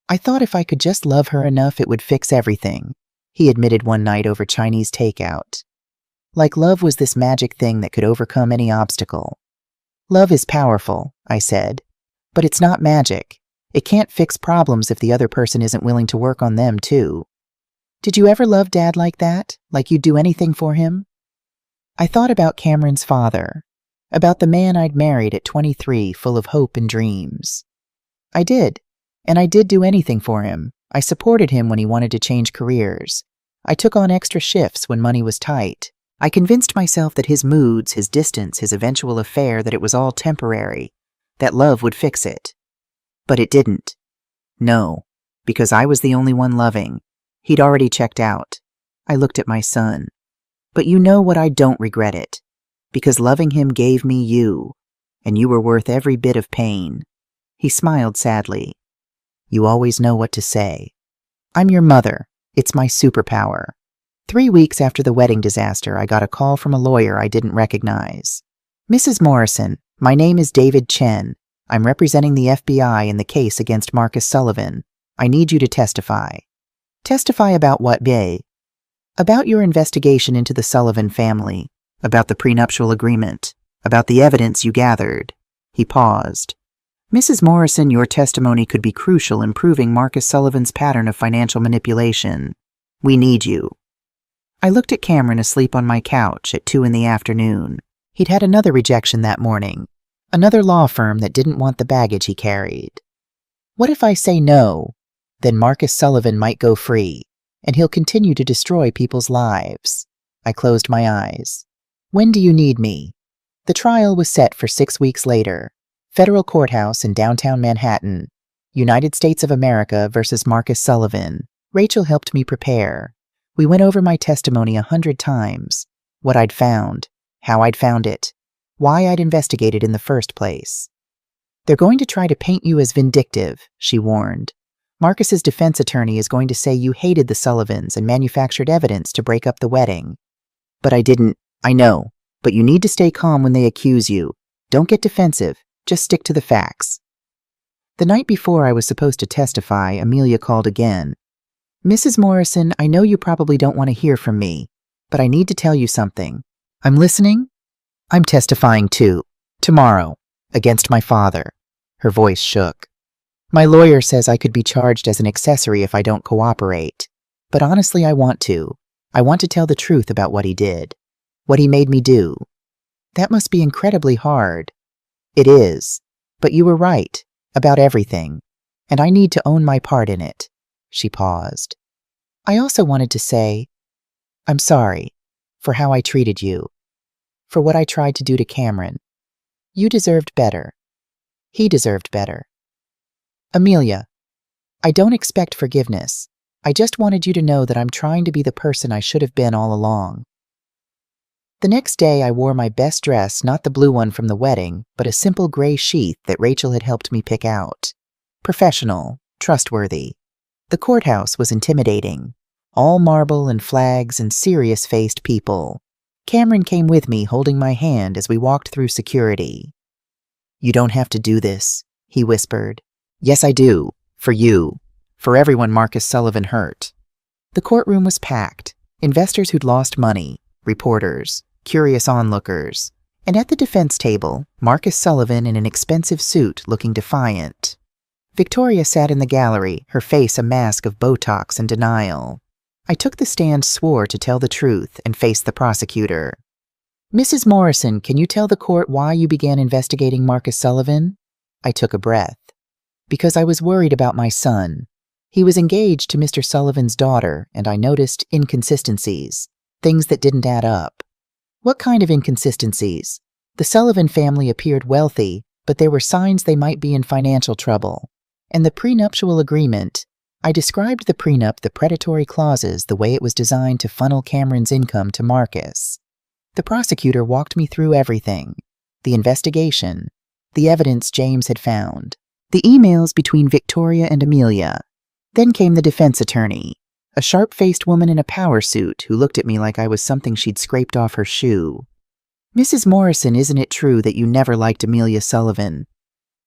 "I thought if I could just love her enough, it would fix everything," he admitted one night over Chinese takeout. Like love was this magic thing that could overcome any obstacle. "Love is powerful," I said, "but it's not magic. It can't fix problems if the other person isn't willing to work on them, too." "Did you ever love Dad like that? Like you'd do anything for him?" I thought about Cameron's father, about the man I'd married at 23, full of hope and dreams. I did, and I did do anything for him. I supported him when he wanted to change careers. I took on extra shifts when money was tight. I convinced myself that his moods, his distance, his eventual affair, that it was all temporary, that love would fix it. But it didn't. No, because I was the only one loving. He'd already checked out. I looked at my son. "But you know what? I don't regret it. Because loving him gave me you, and you were worth every bit of pain." He smiled sadly. "You always know what to say. I'm your mother. It's my superpower." 3 weeks after the wedding disaster, I got a call from a lawyer I didn't recognize. "Mrs. Morrison, my name is David Chen. I'm representing the FBI in the case against Marcus Sullivan. I need you to testify." "Testify about what, bae?" "About your investigation into the Sullivan family, about the prenuptial agreement, about the evidence you gathered." He paused. Mrs. Morrison, your testimony could be crucial in proving Marcus Sullivan's pattern of financial manipulation. We need you. I looked at Cameron asleep on my couch at 2 in the afternoon. He'd had another rejection that morning, another law firm that didn't want the baggage he carried. What if I say no? Then Marcus Sullivan might go free, and he'll continue to destroy people's lives. I closed my eyes. When do you need me? The trial was set for 6 weeks later. Federal courthouse in downtown Manhattan. United States of America versus Marcus Sullivan. Rachel helped me prepare. We went over my testimony 100 times. What I'd found, how I'd found it, why I'd investigated in the first place. They're going to try to paint you as vindictive, she warned. Marcus's defense attorney is going to say you hated the Sullivans and manufactured evidence to break up the wedding. But I didn't. I know. But you need to stay calm when they accuse you. Don't get defensive. Just stick to the facts. The night before I was supposed to testify, Amelia called again. Mrs. Morrison, I know you probably don't want to hear from me, but I need to tell you something. I'm listening. I'm testifying too. Tomorrow. Against my father. Her voice shook. My lawyer says I could be charged as an accessory if I don't cooperate. But honestly, I want to. I want to tell the truth about what he did. What he made me do. That must be incredibly hard. It is. But you were right. About everything. And I need to own my part in it. She paused. I also wanted to say, I'm sorry for how I treated you. For what I tried to do to Cameron. You deserved better. He deserved better. Amelia, I don't expect forgiveness. I just wanted you to know that I'm trying to be the person I should have been all along. The next day I wore my best dress, not the blue one from the wedding, but a simple gray sheath that Rachel had helped me pick out. Professional, trustworthy. The courthouse was intimidating. All marble and flags and serious-faced people. Cameron came with me, holding my hand as we walked through security. You don't have to do this, he whispered. Yes, I do. For you. For everyone Marcus Sullivan hurt. The courtroom was packed. Investors who'd lost money. Reporters. Curious onlookers. And at the defense table, Marcus Sullivan in an expensive suit looking defiant. Victoria sat in the gallery, her face a mask of Botox and denial. I took the stand, swore to tell the truth, and faced the prosecutor. Mrs. Morrison, can you tell the court why you began investigating Marcus Sullivan? I took a breath. Because I was worried about my son. He was engaged to Mr. Sullivan's daughter, and I noticed inconsistencies, things that didn't add up. What kind of inconsistencies? The Sullivan family appeared wealthy, but there were signs they might be in financial trouble. And the prenuptial agreement, I described the prenup, the predatory clauses, the way it was designed to funnel Cameron's income to Marcus. The prosecutor walked me through everything. The investigation, the evidence James had found, the emails between Victoria and Amelia. Then came the defense attorney, a sharp-faced woman in a power suit who looked at me like I was something she'd scraped off her shoe. Mrs. Morrison, isn't it true that you never liked Amelia Sullivan?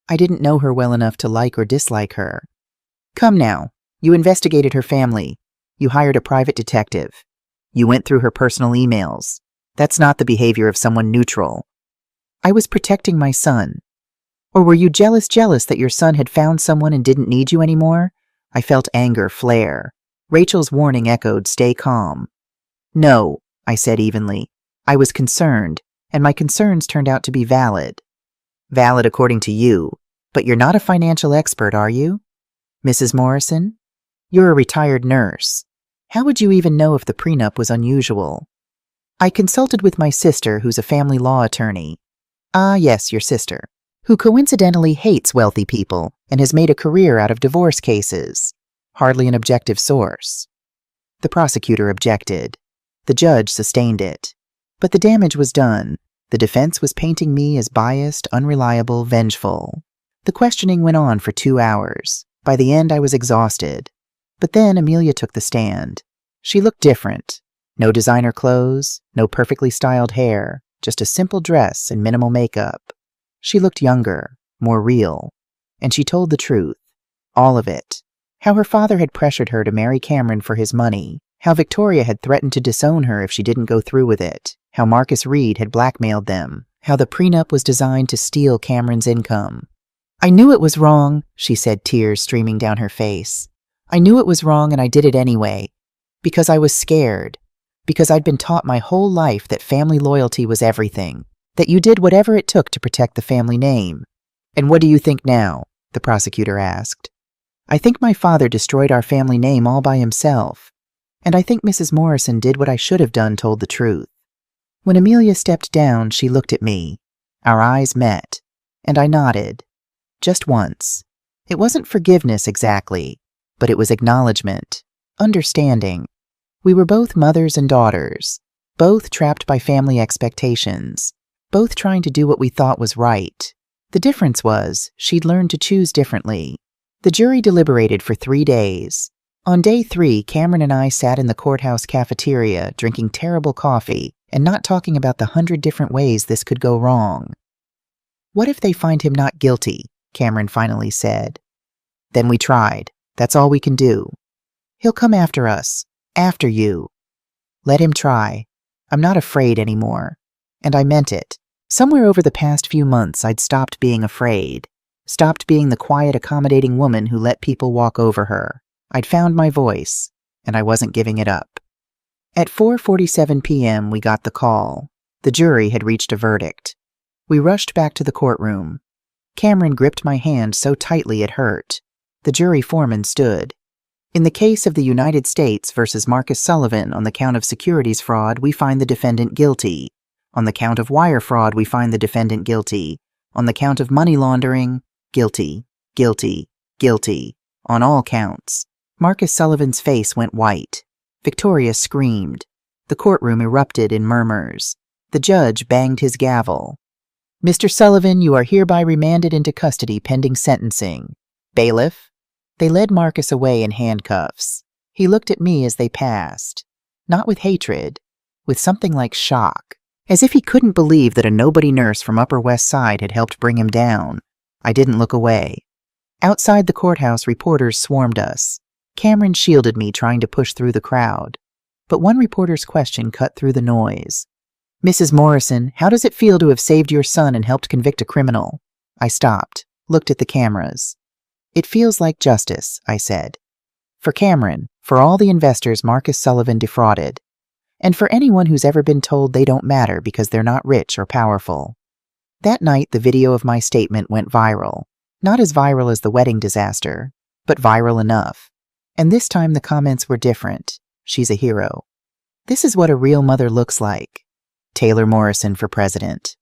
I didn't know her well enough to like or dislike her. Come now, you investigated her family. You hired a private detective. You went through her personal emails. That's not the behavior of someone neutral. I was protecting my son. Or were you jealous that your son had found someone and didn't need you anymore? I felt anger flare. Rachel's warning echoed, stay calm. No, I said evenly. I was concerned, and my concerns turned out to be valid. Valid according to you, but you're not a financial expert, are you? Mrs. Morrison? You're a retired nurse. How would you even know if the prenup was unusual? I consulted with my sister, who's a family law attorney. Ah, yes, your sister, who coincidentally hates wealthy people and has made a career out of divorce cases. Hardly an objective source. The prosecutor objected. The judge sustained it. But the damage was done. The defense was painting me as biased, unreliable, vengeful. The questioning went on for 2 hours. By the end, I was exhausted. But then Amelia took the stand. She looked different. No designer clothes, no perfectly styled hair, just a simple dress and minimal makeup. She looked younger, more real. And she told the truth. All of it. How her father had pressured her to marry Cameron for his money. How Victoria had threatened to disown her if she didn't go through with it. How Marcus Reed had blackmailed them. how the prenup was designed to steal Cameron's income. I knew it was wrong, she said, tears streaming down her face. I knew it was wrong and I did it anyway. Because I was scared. Because I'd been taught my whole life that family loyalty was everything. That you did whatever it took to protect the family name. And what do you think now? The prosecutor asked. I think my father destroyed our family name all by himself. And I think Mrs. Morrison did what I should have done, told the truth. When Amelia stepped down, she looked at me. Our eyes met. And I nodded. Just once. It wasn't forgiveness exactly, but it was acknowledgement. Understanding. We were both mothers and daughters. Both trapped by family expectations. Both trying to do what we thought was right. The difference was, she'd learned to choose differently. The jury deliberated for 3 days. On day 3, Cameron and I sat in the courthouse cafeteria drinking terrible coffee and not talking about the 100 different ways this could go wrong. What if they find him not guilty? Cameron finally said. Then we tried. That's all we can do. He'll come after us. After you. Let him try. I'm not afraid anymore. And I meant it. Somewhere over the past few months, I'd stopped being afraid. Stopped being the quiet, accommodating woman who let people walk over her. I'd found my voice, and I wasn't giving it up. At 4:47 p.m., we got the call. The jury had reached a verdict. We rushed back to the courtroom. Cameron gripped my hand so tightly it hurt. The jury foreman stood. In the case of the United States versus Marcus Sullivan on the count of securities fraud, we find the defendant guilty. On the count of wire fraud, we find the defendant guilty. On the count of money laundering, guilty, guilty, guilty. On all counts. Marcus Sullivan's face went white. Victoria screamed. The courtroom erupted in murmurs. The judge banged his gavel. Mr. Sullivan, you are hereby remanded into custody pending sentencing. Bailiff? They led Marcus away in handcuffs. He looked at me as they passed. Not with hatred, with something like shock. As if he couldn't believe that a nobody nurse from Upper West Side had helped bring him down. I didn't look away. Outside the courthouse, reporters swarmed us. Cameron shielded me, trying to push through the crowd. But one reporter's question cut through the noise. Mrs. Morrison, how does it feel to have saved your son and helped convict a criminal? I stopped, looked at the cameras. It feels like justice, I said. For Cameron, for all the investors Marcus Sullivan defrauded, and for anyone who's ever been told they don't matter because they're not rich or powerful. That night, the video of my statement went viral. Not as viral as the wedding disaster, but viral enough. And this time the comments were different. She's a hero. This is what a real mother looks like. Taylor Morrison for president.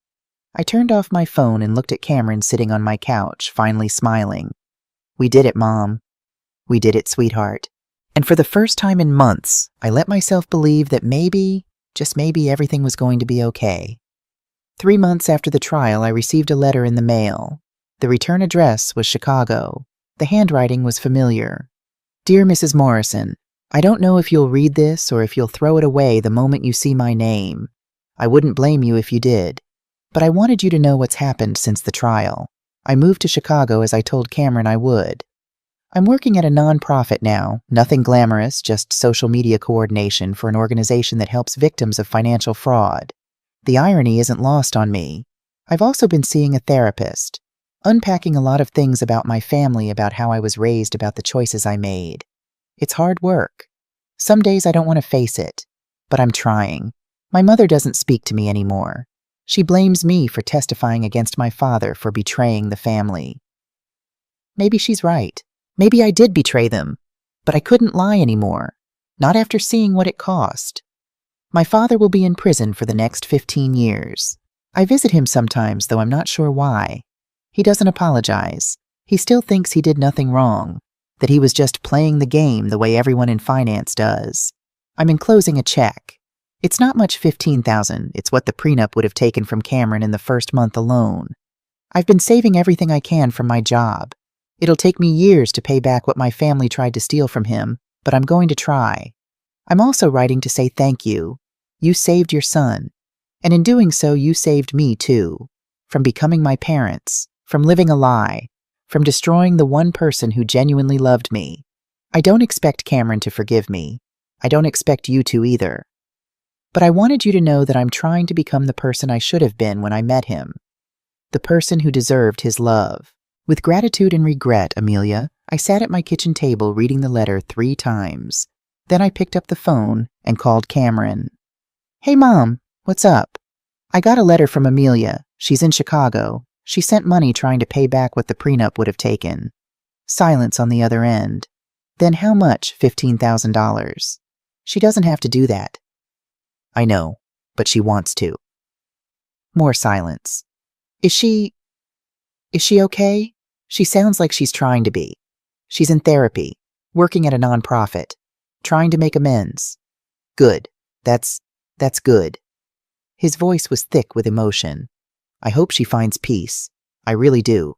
I turned off my phone and looked at Cameron sitting on my couch, finally smiling. We did it, Mom. We did it, sweetheart. And for the first time in months, I let myself believe that maybe, just maybe, everything was going to be okay. 3 months after the trial, I received a letter in the mail. The return address was Chicago. The handwriting was familiar. Dear Mrs. Morrison, I don't know if you'll read this or if you'll throw it away the moment you see my name. I wouldn't blame you if you did. But I wanted you to know what's happened since the trial. I moved to Chicago as I told Cameron I would. I'm working at a nonprofit now, nothing glamorous, just social media coordination for an organization that helps victims of financial fraud. The irony isn't lost on me. I've also been seeing a therapist, unpacking a lot of things about my family, about how I was raised, about the choices I made. It's hard work. Some days I don't want to face it, but I'm trying. My mother doesn't speak to me anymore. She blames me for testifying against my father for betraying the family. Maybe she's right. Maybe I did betray them, but I couldn't lie anymore, not after seeing what it cost. My father will be in prison for the next 15 years. I visit him sometimes, though I'm not sure why. He doesn't apologize. He still thinks he did nothing wrong, that he was just playing the game the way everyone in finance does. I'm enclosing a check. It's not much, $15,000. It's what the prenup would have taken from Cameron in the first month alone. I've been saving everything I can from my job. It'll take me years to pay back what my family tried to steal from him, but I'm going to try. I'm also writing to say thank you. You saved your son. And in doing so, you saved me too. From becoming my parents, from living a lie, from destroying the one person who genuinely loved me. I don't expect Cameron to forgive me. I don't expect you to either. But I wanted you to know that I'm trying to become the person I should have been when I met him. The person who deserved his love. With gratitude and regret, Amelia, I sat at my kitchen table reading the letter 3 times. Then I picked up the phone and called Cameron. Hey, Mom, what's up? I got a letter from Amelia. She's in Chicago. She sent money trying to pay back what the prenup would have taken. Silence on the other end. Then how much? $15,000. She doesn't have to do that. I know, but she wants to. More silence. Is she okay? She sounds like she's trying to be. She's in therapy, working at a nonprofit, trying to make amends. Good. That's good. His voice was thick with emotion. I hope she finds peace. I really do.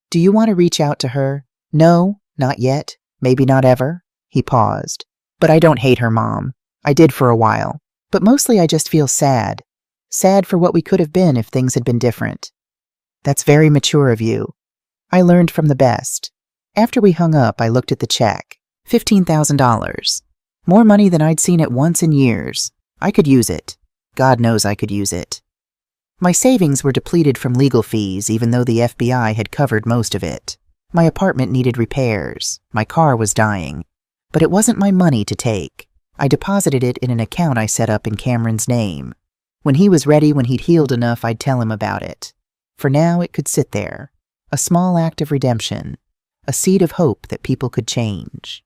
Do you want to reach out to her? No, not yet. Maybe not ever. He paused. But I don't hate her, Mom. I did for a while. But mostly I just feel sad. Sad for what we could have been if things had been different. That's very mature of you. I learned from the best. After we hung up, I looked at the check. $15,000. More money than I'd seen at once in years. I could use it. God knows I could use it. My savings were depleted from legal fees, even though the FBI had covered most of it. My apartment needed repairs. My car was dying. But it wasn't my money to take. I deposited it in an account I set up in Cameron's name. When he was ready, when he'd healed enough, I'd tell him about it. For now, it could sit there. A small act of redemption. A seed of hope that people could change.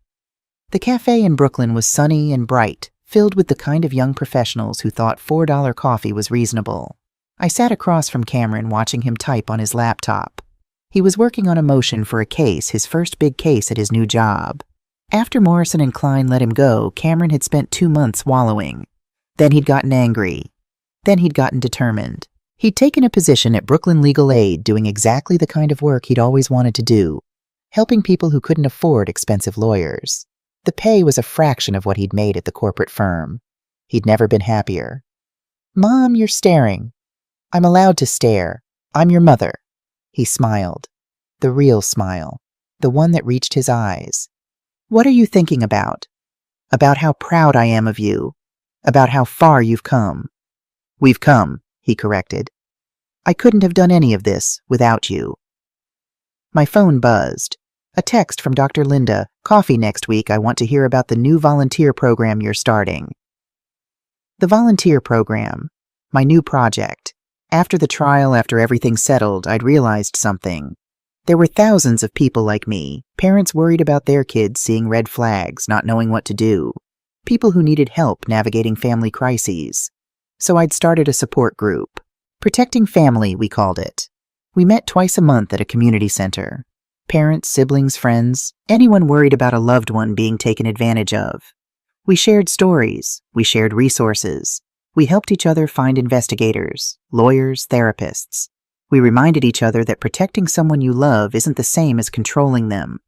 The cafe in Brooklyn was sunny and bright, filled with the kind of young professionals who thought $4 coffee was reasonable. I sat across from Cameron watching him type on his laptop. He was working on a motion for a case, his first big case at his new job. After Morrison and Klein let him go, Cameron had spent 2 months wallowing. Then he'd gotten angry. Then he'd gotten determined. He'd taken a position at Brooklyn Legal Aid doing exactly the kind of work he'd always wanted to do, helping people who couldn't afford expensive lawyers. The pay was a fraction of what he'd made at the corporate firm. He'd never been happier. Mom, you're staring. I'm allowed to stare. I'm your mother. He smiled. The real smile. The one that reached his eyes. What are you thinking about? About how proud I am of you. About how far you've come. We've come, he corrected. I couldn't have done any of this without you. My phone buzzed. A text from Dr. Linda. Coffee next week. I want to hear about the new volunteer program you're starting. The volunteer program. My new project. After the trial, after everything settled, I'd realized something. There were thousands of people like me, parents worried about their kids seeing red flags, not knowing what to do, people who needed help navigating family crises. So I'd started a support group. Protecting Family, we called it. We met twice a month at a community center. Parents, siblings, friends, anyone worried about a loved one being taken advantage of. We shared stories. We shared resources. We helped each other find investigators, lawyers, therapists. We reminded each other that protecting someone you love isn't the same as controlling them.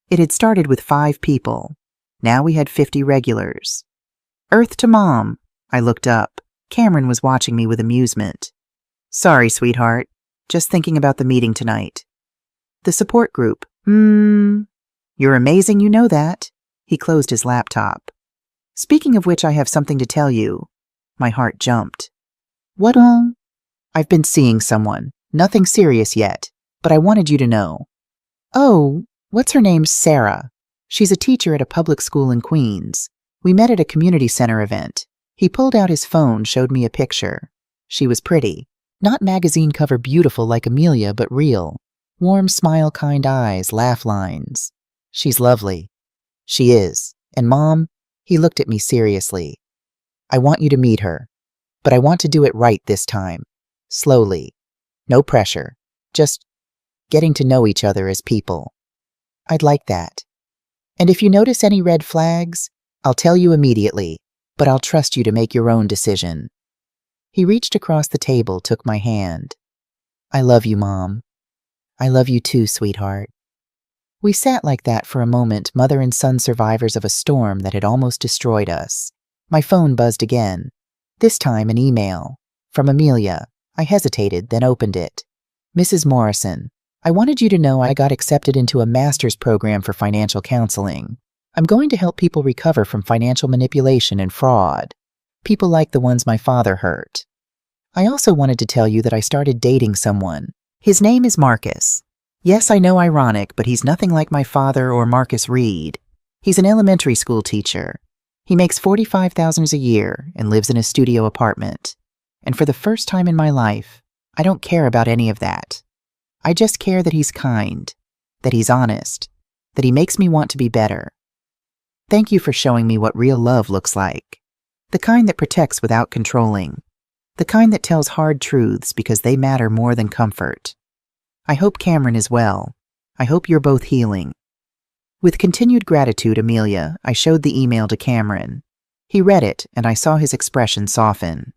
It had started with 5 people. Now we had 50 regulars. Earth to Mom. I looked up. Cameron was watching me with amusement. Sorry, sweetheart. Just thinking about the meeting tonight. The support group. You're amazing, you know that. He closed his laptop. Speaking of which, I have something to tell you. My heart jumped. What? I've been seeing someone. Nothing serious yet, but I wanted you to know. Oh, what's her name? Sarah. She's a teacher at a public school in Queens. We met at a community center event. He pulled out his phone, showed me a picture. She was pretty. Not magazine cover beautiful like Amelia, but real. Warm smile, kind eyes, laugh lines. She's lovely. She is. And Mom, he looked at me seriously. I want you to meet her, but I want to do it right this time. Slowly. No pressure. Just getting to know each other as people. I'd like that. And if you notice any red flags, I'll tell you immediately, but I'll trust you to make your own decision. He reached across the table, took my hand. I love you, Mom. I love you too, sweetheart. We sat like that for a moment, mother and son survivors of a storm that had almost destroyed us. My phone buzzed again. This time an email. From Amelia. I hesitated, then opened it. Mrs. Morrison, I wanted you to know I got accepted into a master's program for financial counseling. I'm going to help people recover from financial manipulation and fraud. People like the ones my father hurt. I also wanted to tell you that I started dating someone. His name is Marcus. Yes, I know, ironic, but he's nothing like my father or Marcus Reed. He's an elementary school teacher. He makes $45,000 a year and lives in a studio apartment. And for the first time in my life, I don't care about any of that. I just care that he's kind, that he's honest, that he makes me want to be better. Thank you for showing me what real love looks like. The kind that protects without controlling. The kind that tells hard truths because they matter more than comfort. I hope Cameron is well. I hope you're both healing. With continued gratitude, Amelia, I showed the email to Cameron. He read it, and I saw his expression soften.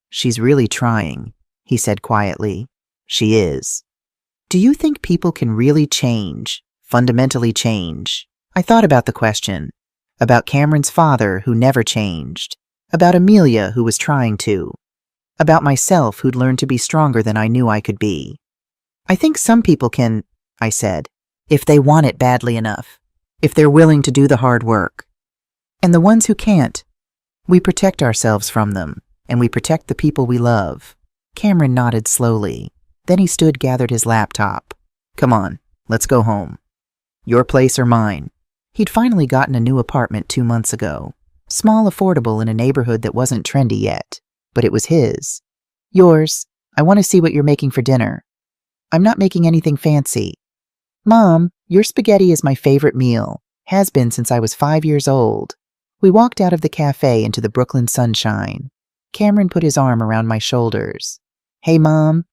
She's really trying, he said quietly. She is. Do you think people can really change, fundamentally change? I thought about the question, about Cameron's father who never changed, about Amelia who was trying to, about myself who'd learned to be stronger than I knew I could be. I think some people can, I said, if they want it badly enough, if they're willing to do the hard work. And the ones who can't, we protect ourselves from them, and we protect the people we love. Cameron nodded slowly. Then he stood, gathered his laptop. Come on, let's go home. Your place or mine? He'd finally gotten a new apartment 2 months ago. Small, affordable, in a neighborhood that wasn't trendy yet. But it was his. Yours. I want to see what you're making for dinner. I'm not making anything fancy. Mom, your spaghetti is my favorite meal. Has been since I was 5 years old. We walked out of the cafe into the Brooklyn sunshine. Cameron put his arm around my shoulders. Hey, Mom.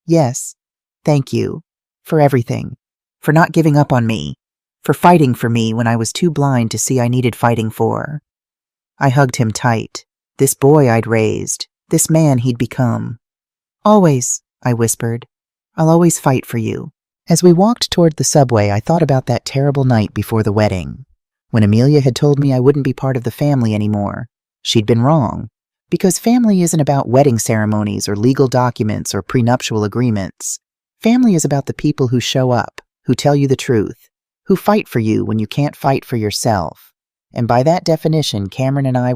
Yes. Thank you. For everything. For not giving up on me. For fighting for me when I was too blind to see I needed fighting for. I hugged him tight. This boy I'd raised. This man he'd become. Always, I whispered. I'll always fight for you. As we walked toward the subway, I thought about that terrible night before the wedding, when Amelia had told me I wouldn't be part of the family anymore. She'd been wrong, because family isn't about wedding ceremonies or legal documents or prenuptial agreements. Family is about the people who show up, who tell you the truth, who fight for you when you can't fight for yourself. And by that definition, Cameron and I would